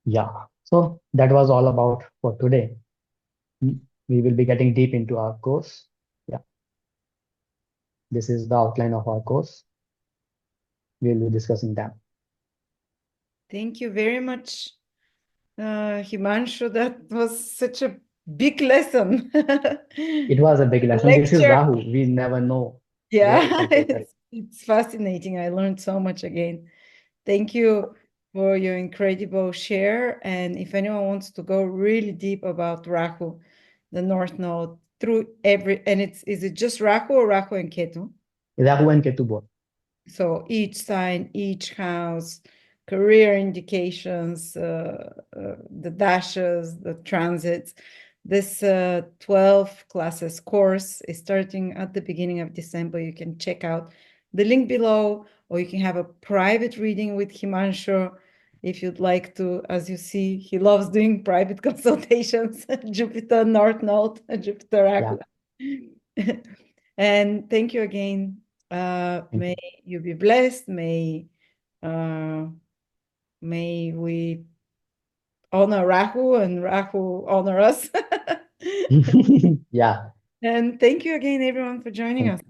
Yeah. So that was all about for today. We will be getting deep into our course. Yeah. This is the outline of our course. We will be discussing them. Thank you very much, Himanshu. That was such a big lesson. It was a big lesson. This is Lecture. Rahu. We never know where it Yeah, will take us. it's fascinating. I learned so much again. Thank you for your incredible share. And if anyone wants to go really deep about Rahu, the North Node, through every, and is it just Rahu or Rahu and Ketu? Rahu and Ketu both. So each sign, each house, career indications, the dashes, the transits. This 12 classes course is starting at the beginning of December. You can check out the link below, or you can have a private reading with Himanshu if you'd like to. As you see, he loves doing private consultations. Jupiter North Node, Jupiter Yeah. Rahu. And thank you again. Thank May you be blessed. Uh, may we honor Rahu and Rahu honor us. you. Yeah. And thank you again, everyone, for joining Thank us.